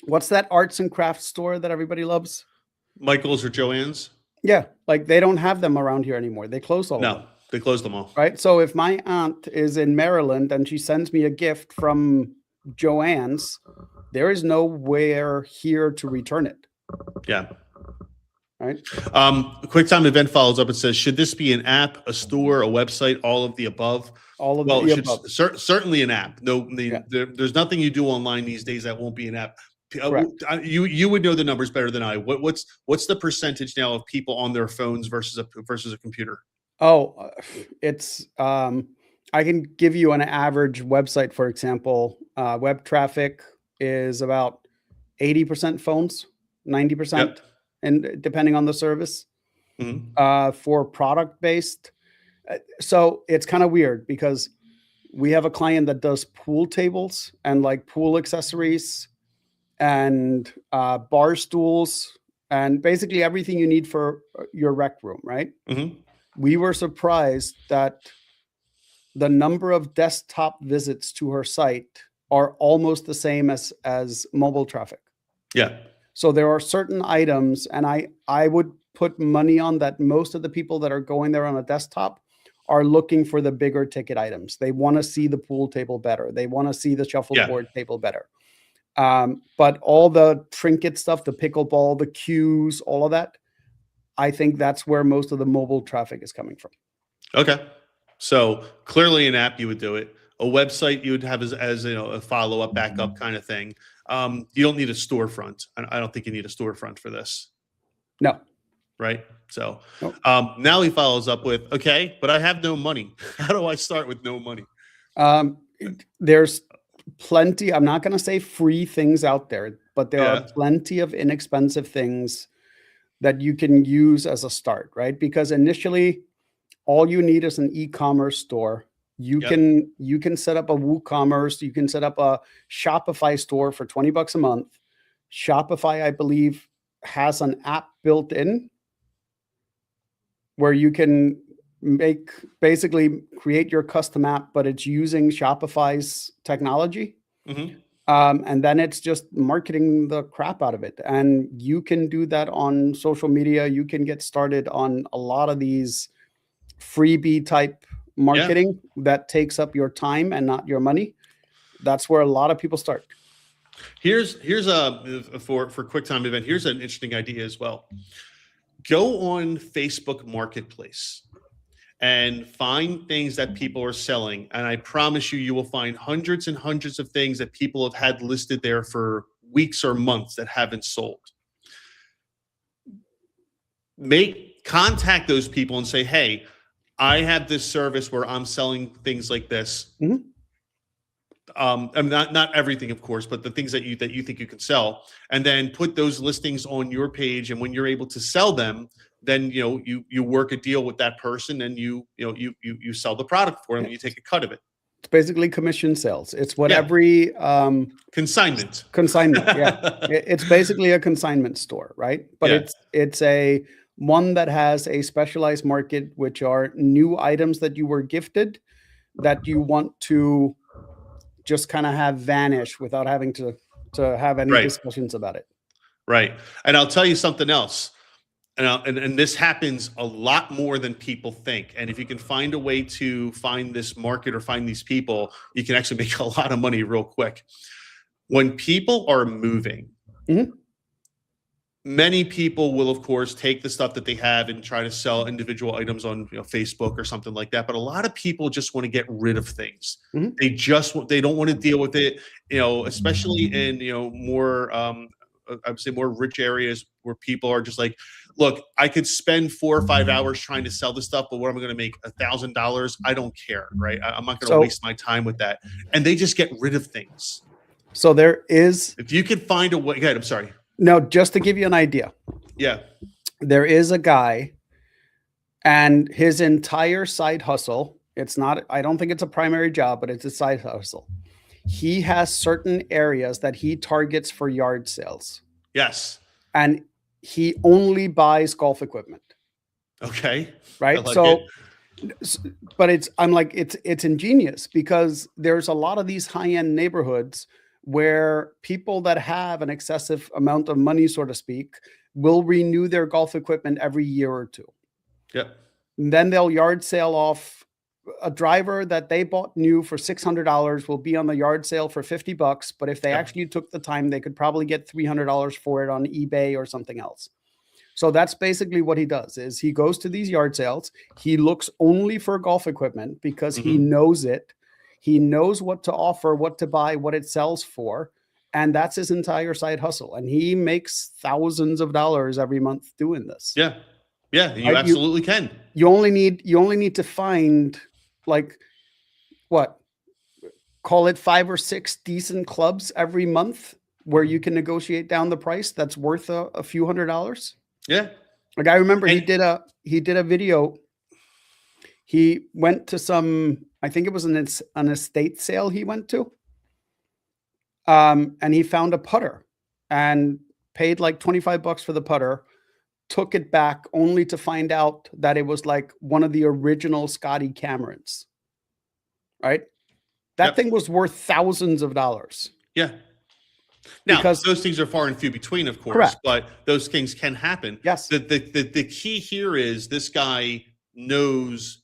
what's that arts and crafts store that everybody loves? Michael's or Joann's? Yeah, like they don't have them around here anymore. They closed all of them. No, they closed them all. Right. So if my aunt is in Maryland and she sends me a gift from Joann's, there is nowhere here to return it. Yeah. Right. QuickTime event follows up and says, "Should this be an app, a store, a website, all of the above?" All of the above. Certainly an app. No, there's nothing you do online these days that won't be an app. You would know the numbers better than I. What's the percentage now of people on their phones versus a computer? Oh, it's I can give you an average website, for example. Web traffic is about 80% phones, 90%, and depending on the service. For product based, so it's kind of weird because we have a client that does pool tables and like pool accessories and bar stools and basically everything you need for your rec room, right? We were surprised that the number of desktop visits to her site are almost the same as mobile traffic. Yeah. So there are certain items, and I would put money on that most of the people that are going there on a desktop are looking for the bigger ticket items. They want to see the pool table better. They want to see the shuffleboard table better. But all the trinket stuff, the pickleball, the cues, all of that, I think that's where most of the mobile traffic is coming from. Okay. So clearly an app, you would do it. A website you would have as a follow-up, backup kind of thing. You don't need a storefront. I don't think you need a storefront for this. No. Right. So Nope. Now he follows up with, okay, but I have no money. How do I start with no money? There's plenty. I'm not going to say free things out there, but there are plenty of inexpensive things that you can use as a start, right? Because initially, all you need is an e-commerce store. You can set up a WooCommerce. You can set up a Shopify store for $20 a month. Shopify, I believe, has an app built in where you can basically create your custom app, but it's using Shopify's technology. Mm-hmm. And then it's just marketing the crap out of it. And you can do that on social media. You can get started on a lot of these freebie type marketing that takes up your time and not your money. That's where a lot of people start. Here's a for QuickTime event. Here's an interesting idea as well. Go on Facebook Marketplace and find things that people are selling. And I promise you will find hundreds and hundreds of things that people have had listed there for weeks or months that haven't sold. Contact those people and say, hey, I have this service where I'm selling things like this. Mm-hmm. And not everything, of course, but the things that you think you can sell, and then put those listings on your page. And when you're able to sell them, then you work a deal with that person, and you sell the product for them. And you take a cut of it. It's basically commission sales. It's what every consignment. Yeah, it's basically a consignment store, right? But it's a one that has a specialized market, which are new items that you were gifted that you want to just kind of have vanish without having to have any discussions about it. Right. And I'll tell you something else. And this happens a lot more than people think. And if you can find a way to find this market or find these people, you can actually make a lot of money real quick. When people are moving, many people will, of course, take the stuff that they have and try to sell individual items on Facebook or something like that. But a lot of people just want to get rid of things. They don't want to deal with it, especially in more I would say more rich areas where people are just like, look, I could spend 4 or 5 hours trying to sell this stuff, but what am I going to make? $1,000? I don't care, right? I'm not going to waste my time with that. And they just get rid of things. So there is, if you could find a way. Go ahead, I'm sorry. No, just to give you an idea. Yeah. There is a guy, and his entire side hustle, I don't think it's a primary job, but it's a side hustle. He has certain areas that he targets for yard sales. Yes. And he only buys golf equipment. Okay. Right. But it's ingenious, because there's a lot of these high-end neighborhoods where people that have an excessive amount of money, so to speak, will renew their golf equipment every year or two. Yep. And then they'll yard sale off a driver that they bought new for $600 will be on the yard sale for $50. But if they actually took the time, they could probably get $300 for it on eBay or something else. So that's basically what he does, is he goes to these yard sales. He looks only for golf equipment because he knows it. He knows what to offer, what to buy, what it sells for. And that's his entire side hustle. And he makes thousands of dollars every month doing this. Yeah. Yeah. You absolutely can. You only need to find call it 5 or 6 decent clubs every month where you can negotiate down the price. That's worth a few $100s. Yeah. Like I remember he did a video. He went to some, I think it was an estate sale he went to. And he found a putter and paid like $25 for the putter, took it back only to find out that it was like one of the original Scotty Camerons. Right? That thing was worth thousands of dollars. Yeah. Now, because those things are far and few between, of course, correct. But those things can happen. Yes. The key here is this guy knows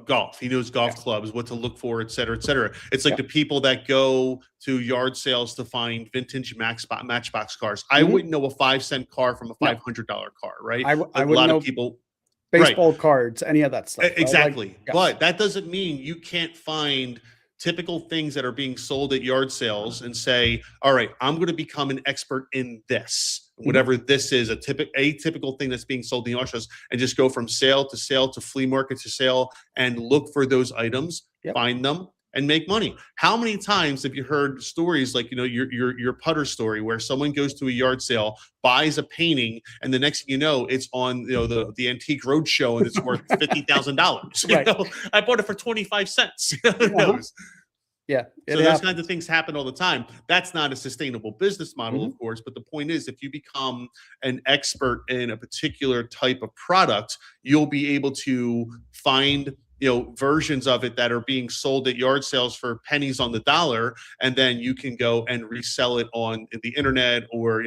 golf. He knows golf Yes. clubs, what to look for, et cetera, et cetera. It's like Yeah. the people that go to yard sales to find vintage Matchbox cars. I Mhm. wouldn't know a 5-cent car from a No. $500 car, right? I A wouldn't lot know of people. Right. baseball cards, any of that stuff. Right? Like, Exactly. yes. But that doesn't mean you can't find typical things that are being sold at yard sales and say, all right, I'm going to become an expert in this, whatever this is, a atypical thing that's being sold in the yard sales, and just go from sale to flea market to sale and look for those items, Yep. find them, and make money. How many times have you heard stories like, your putter story, where someone goes to a yard sale, buys a painting, and the next thing you know, it's on the Antique Roadshow and it's worth $50,000. Right. I bought it for 25 cents. Who Uh-huh. knows? Yeah. So those kinds of things happen all the time. That's not a sustainable business model, Mhm. of course. But the point is, if you become an expert in a particular type of product, you'll be able to find versions of it that are being sold at yard sales for pennies on the dollar, and then you can go and resell it on the internet or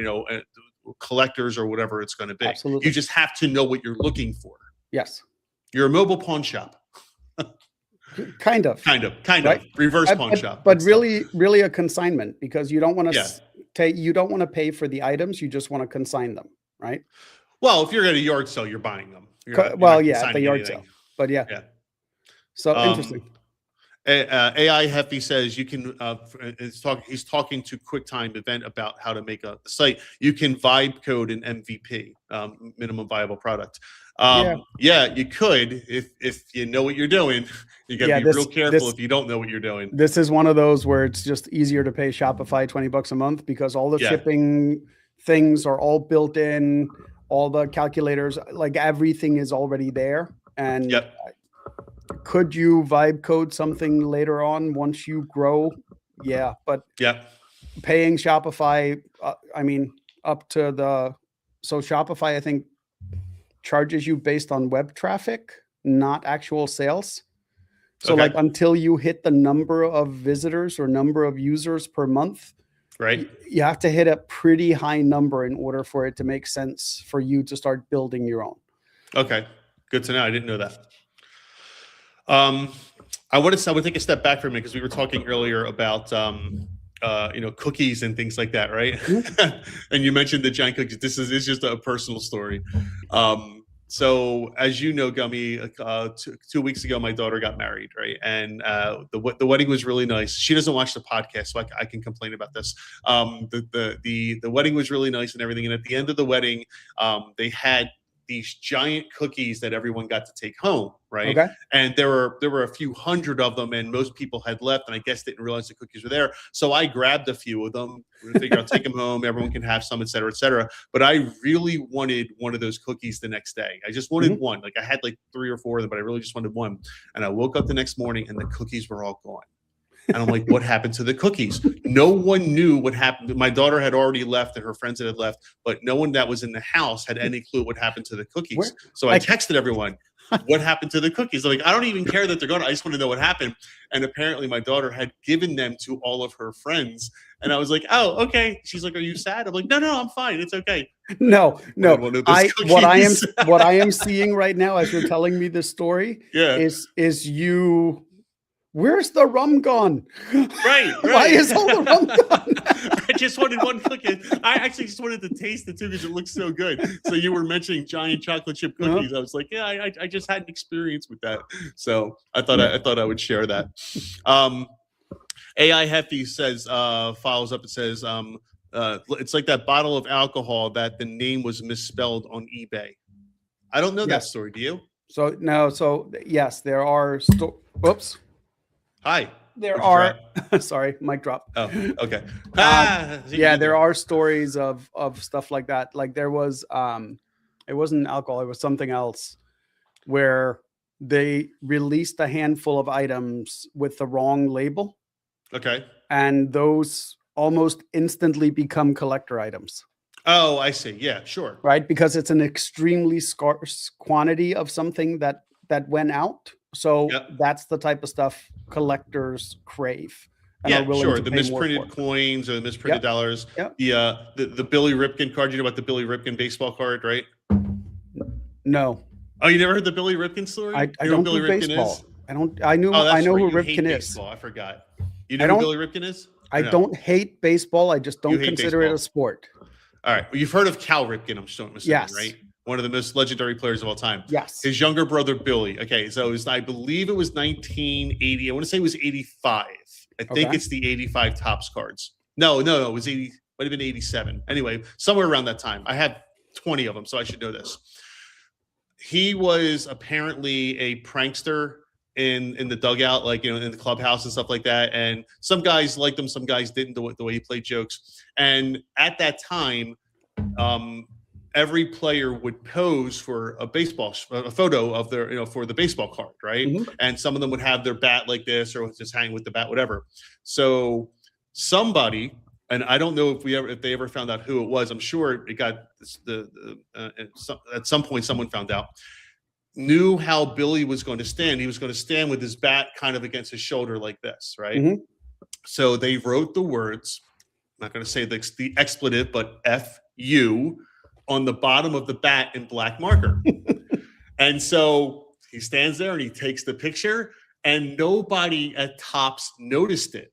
collectors or whatever it's going to be. Absolutely. You just have to know what you're looking for. Yes. You're a mobile pawn shop. Kind of. Kind of Right? reverse pawn shop. But really a consignment, because you don't want to Yeah. you don't want to pay for the items. You just want to consign them, right? Well, if you're at a yard sale, you're buying them. You're Co- not- you're well, not yeah, at the consigning yard anything. sale. But yeah. Yeah. So interesting. AI Hefty says you can. He's talking to QuickTime Event about how to make a site. You can vibe code an MVP, minimum viable product. Yeah, you could if you know what you're doing. You got to be real careful if you don't know what you're doing. This is one of those where it's just easier to pay Shopify $20 a month, because all the shipping things are all built in, all the calculators, like everything is already there. And could you vibe code something later on once you grow? Yeah, but paying Shopify, so Shopify, I think, charges you based on web traffic, not actual sales. So like until you hit the number of visitors or number of users per month, right, you have to hit a pretty high number in order for it to make sense for you to start building your own. Okay, good to know. I didn't know that. I would take a step back for a minute, because we were talking earlier about cookies and things like that, right? And you mentioned the giant cookies. It's just a personal story. So as you know, Gummy, 2 weeks ago, my daughter got married, right? And the wedding was really nice. She doesn't watch the podcast, so I can complain about this. The wedding was really nice and everything. And at the end of the wedding, they had these giant cookies that everyone got to take home, right? Okay. And there were a few hundred of them, and most people had left, and I guess didn't realize the cookies were there. So I grabbed a few of them. I figured I'll take them home. Everyone can have some, et cetera, et cetera. But I really wanted one of those cookies the next day. I just wanted one. Like I had like 3 or 4 of them, but I really just wanted one. And I woke up the next morning, and the cookies were all gone. And I'm like, what happened to the cookies? No one knew what happened. My daughter had already left, and her friends had left, but no one that was in the house had any clue what happened to the cookies. So I texted everyone, what happened to the cookies? I'm like, I don't even care that they're gone. I just want to know what happened. And apparently my daughter had given them to all of her friends. And I was like, oh, okay. She's like, are you sad? I'm like, no, I'm fine. It's okay. No. What I am seeing right now as you're telling me this story is you. Where's the rum gone? Right. Why is all the rum gone? I just wanted one cookie. I actually just wanted to taste it too, because it looks so good. So you were mentioning giant chocolate chip cookies. I was like, yeah, I just had an experience with that. So I thought I would share that. AI Hefty says, follows up and says, it's like that bottle of alcohol that the name was misspelled on eBay. I don't know that story. Do you? So yes, there are. Whoops. Hi. There are. Sorry, mic drop. Oh, okay. There are stories of stuff like that. Like there was, it wasn't alcohol, it was something else, where they released a handful of items with the wrong label. Okay. And those almost instantly become collector items. Oh, I see. Yeah, sure. Right, because it's an extremely scarce quantity of something that went out. So that's the type of stuff collectors crave. And are willing to the pay misprinted more for. coins or the misprinted dollars. Yep. The Billy Ripken card. You know about the Billy Ripken baseball card, right? No. Oh, you never heard the Billy Ripken story? I You know who don't Billy do Ripken baseball. is? I don't. Oh, I that's know right. who You hate Ripken is. baseball. I forgot. You I know who don't. Billy Ripken is? I Or no? don't hate baseball. I just You don't hate consider it baseball. a sport. All right. Well, you've heard of Cal Ripken, I'm assuming, Yes. right? One of the most legendary players of all time. Yes. His younger brother, Billy. Okay. So I believe it was 1980. I want to say it was 85. I think Okay. it's the 85 Topps cards. No. It was 80. Might have been 87. Anyway, somewhere around that time. I have 20 of them, so I should know this. He was apparently a prankster in the dugout, like, you know, in the clubhouse and stuff like that. And some guys liked him, some guys didn't, the way he played jokes. And at that time, every player would pose for a photo of their, you know, for the baseball card, right? Mhm. And some of them would have their bat like this, or just hang with the bat, whatever. So somebody, and I don't know if they ever found out who it was. I'm sure it got at some point someone found out. Knew how Billy was going to stand. He was going to stand with his bat kind of against his shoulder like this, right? Mhm. So they wrote the words. I'm not going to say the expletive, but "F-U" on the bottom of the bat in black marker. And so he stands there and he takes the picture, and nobody at Topps noticed it.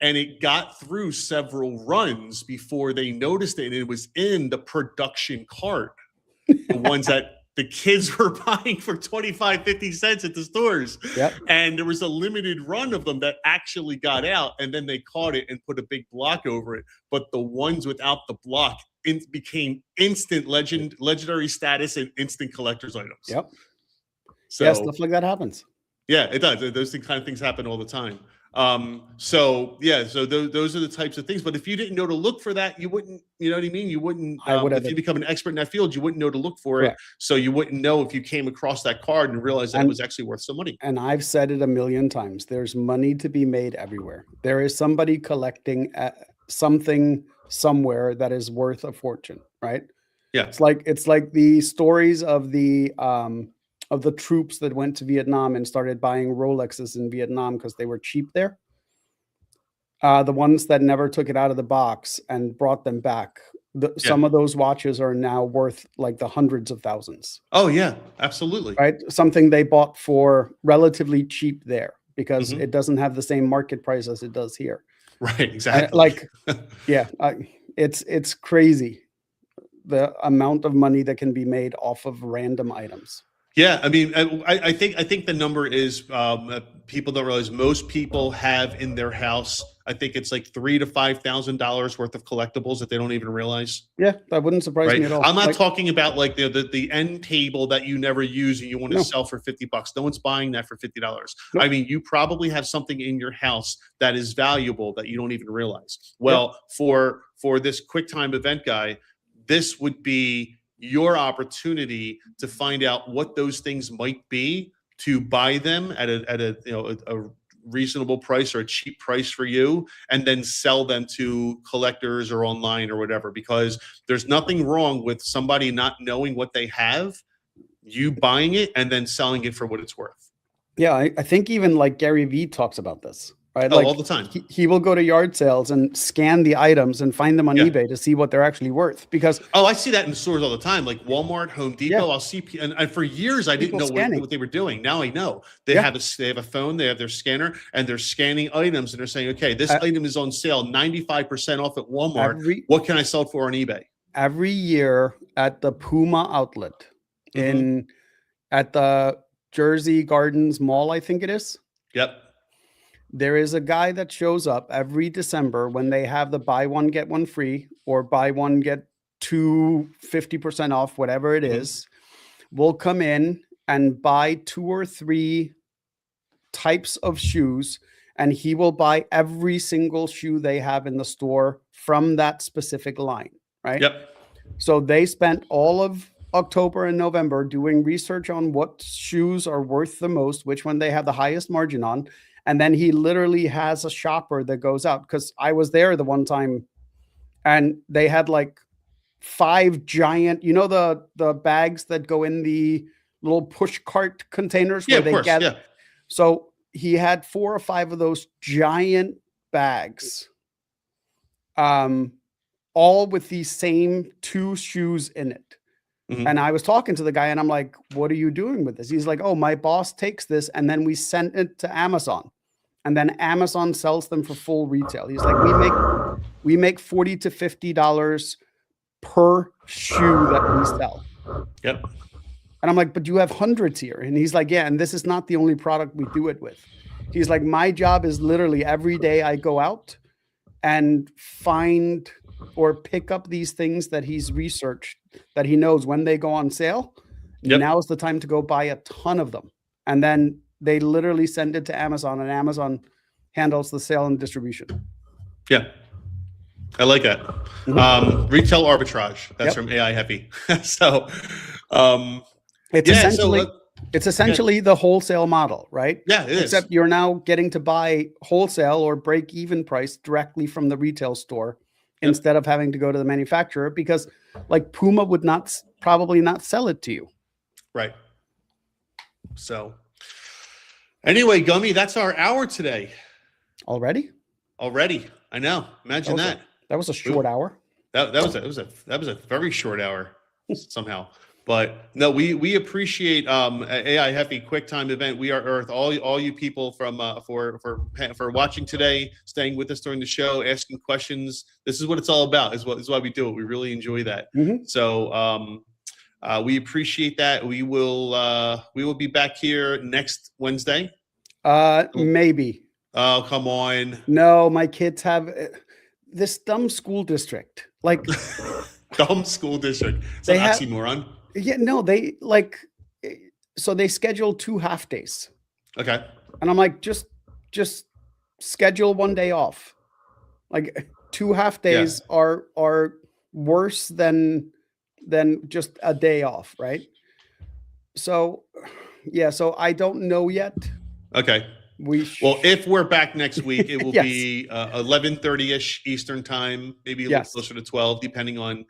And it got through several runs before they noticed it. And it was in the production card, the ones that the kids were buying for 25, 50 cents at the stores. Yep. And there was a limited run of them that actually got out. And then they caught it and put a big block over it. But the ones without the block became instant legendary status and instant collector's items. Yep. So yeah, stuff like that happens. Yeah, it does. Those kind of things happen all the time. So those are the types of things. But if you didn't know to look for that, you wouldn't, you know what I mean? You wouldn't, if you become an expert in that field, you wouldn't know to look for it. So you wouldn't know if you came across that card and realized that it was actually worth some money. And I've said it a million times. There's money to be made everywhere. There is somebody collecting something somewhere that is worth a fortune, right? Yeah. It's like the stories of the troops that went to Vietnam and started buying Rolexes in Vietnam because they were cheap there. The ones that never took it out of the box and brought them back. Some of those watches are now worth like the hundreds of thousands. Oh yeah, absolutely. Right. Something they bought for relatively cheap there because it doesn't have the same market price as it does here. Right. Exactly. It's crazy. The amount of money that can be made off of random items. Yeah, I mean, I think the number is people don't realize most people have in their house. I think it's like $3,000 to $5,000 worth of collectibles that they don't even realize. Yeah, that wouldn't surprise me at all. I'm not talking about like the end table that you never use and you want to sell for $50. No one's buying that for $50. Nope. I mean, you probably have something in your house that is valuable that you don't even realize. Well, for this QuickTime event guy, this would be your opportunity to find out what those things might be, to buy them at a reasonable price or a cheap price for you, and then sell them to collectors or online or whatever, because there's nothing wrong with somebody not knowing what they have, you buying it and then selling it for what it's worth. Yeah, I think even like Gary Vee talks about this. Right? Oh, like all the time. He will go to yard sales and scan the items and find them on eBay to see what they're actually worth. Because I see that in the stores all the time, like Walmart, Home Depot. I'll see, and for years I didn't know what they were doing. Now I know they have a phone, they have their scanner, and they're scanning items, and they're saying, okay, this item is on sale 95% off at Walmart. What can I sell it for on eBay? Every year at the Puma outlet at the Jersey Gardens Mall, I think it is. Yep. There is a guy that shows up every December when they have the buy one, get one free, or buy one, get two 50% off, whatever it is, will come in and buy 2 or 3 types of shoes, and he will buy every single shoe they have in the store from that specific line, right? Yep. So they spent all of October and November doing research on what shoes are worth the most, which one they have the highest margin on. And then he literally has a shopper that goes out, because I was there the one time and they had like 5 giant, the bags that go in the little push cart containers where they get. Yeah. So he had 4 or 5 of those giant bags, all with the same 2 shoes in it. Mhm. And I was talking to the guy and I'm like, what are you doing with this? He's like, oh, my boss takes this and then we send it to Amazon. And then Amazon sells them for full retail. He's like, we make $40 to $50 per shoe that we sell. Yep. And I'm like, but you have hundreds here. And he's like, yeah, and this is not the only product we do it with. He's like, my job is literally every day I go out and find or pick up these things that he's researched that he knows when they go on sale. Yep. Now is the time to go buy a ton of them. And then they literally send it to Amazon and Amazon handles the sale and distribution. Yeah. I like that. Retail arbitrage. That's from AI Heavy. So, it's essentially the wholesale model, right? Yeah, it is. Except you're now getting to buy wholesale or break even price directly from the retail store instead of having to go to the manufacturer, because like Puma would probably not sell it to you. Right. So anyway, Gummy, that's our hour today. Already? I know. Imagine that. That was a short hour. That was a very short hour somehow. But no, we appreciate AI Heavy QuickTime event. We are Earth. All you people from for watching today, staying with us during the show, asking questions. This is what it's all about. This is why we do it. We really enjoy that. So we appreciate that. We will be back here next Wednesday. Maybe. Oh, come on. No, my kids have this dumb school district. Like dumb school district. It's an oxymoron. Yeah, no, so they schedule 2 half days. Okay. And I'm like, just schedule 1 day off. Like 2 half days are worse than just a day off, right? So yeah, so I don't know yet. Okay. Well, if we're back next week, it will be 11:30ish Eastern time, maybe a little closer to 12, depending on.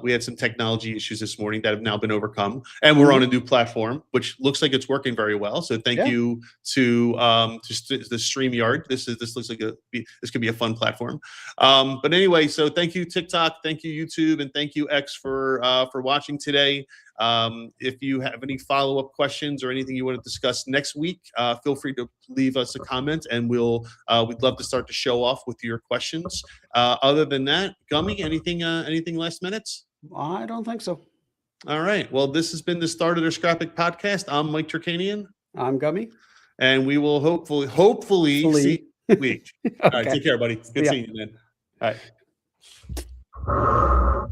We had some technology issues this morning that have now been overcome, and we're on a new platform, which looks like it's working very well. So thank you to the StreamYard. This looks like this could be a fun platform. But anyway, so thank you TikTok, thank you YouTube, and thank you X for watching today. If you have any follow-up questions or anything you want to discuss next week, feel free to leave us a comment, and we'd love to start the show off with your questions. Other than that, Gummy, anything last minutes? I don't think so. All right. Well, this has been the Start of the Scrap It podcast. I'm Mike Turkanian. I'm Gummy. And we will hopefully see you next week. All right. Take care, buddy. Good seeing you, man. All right.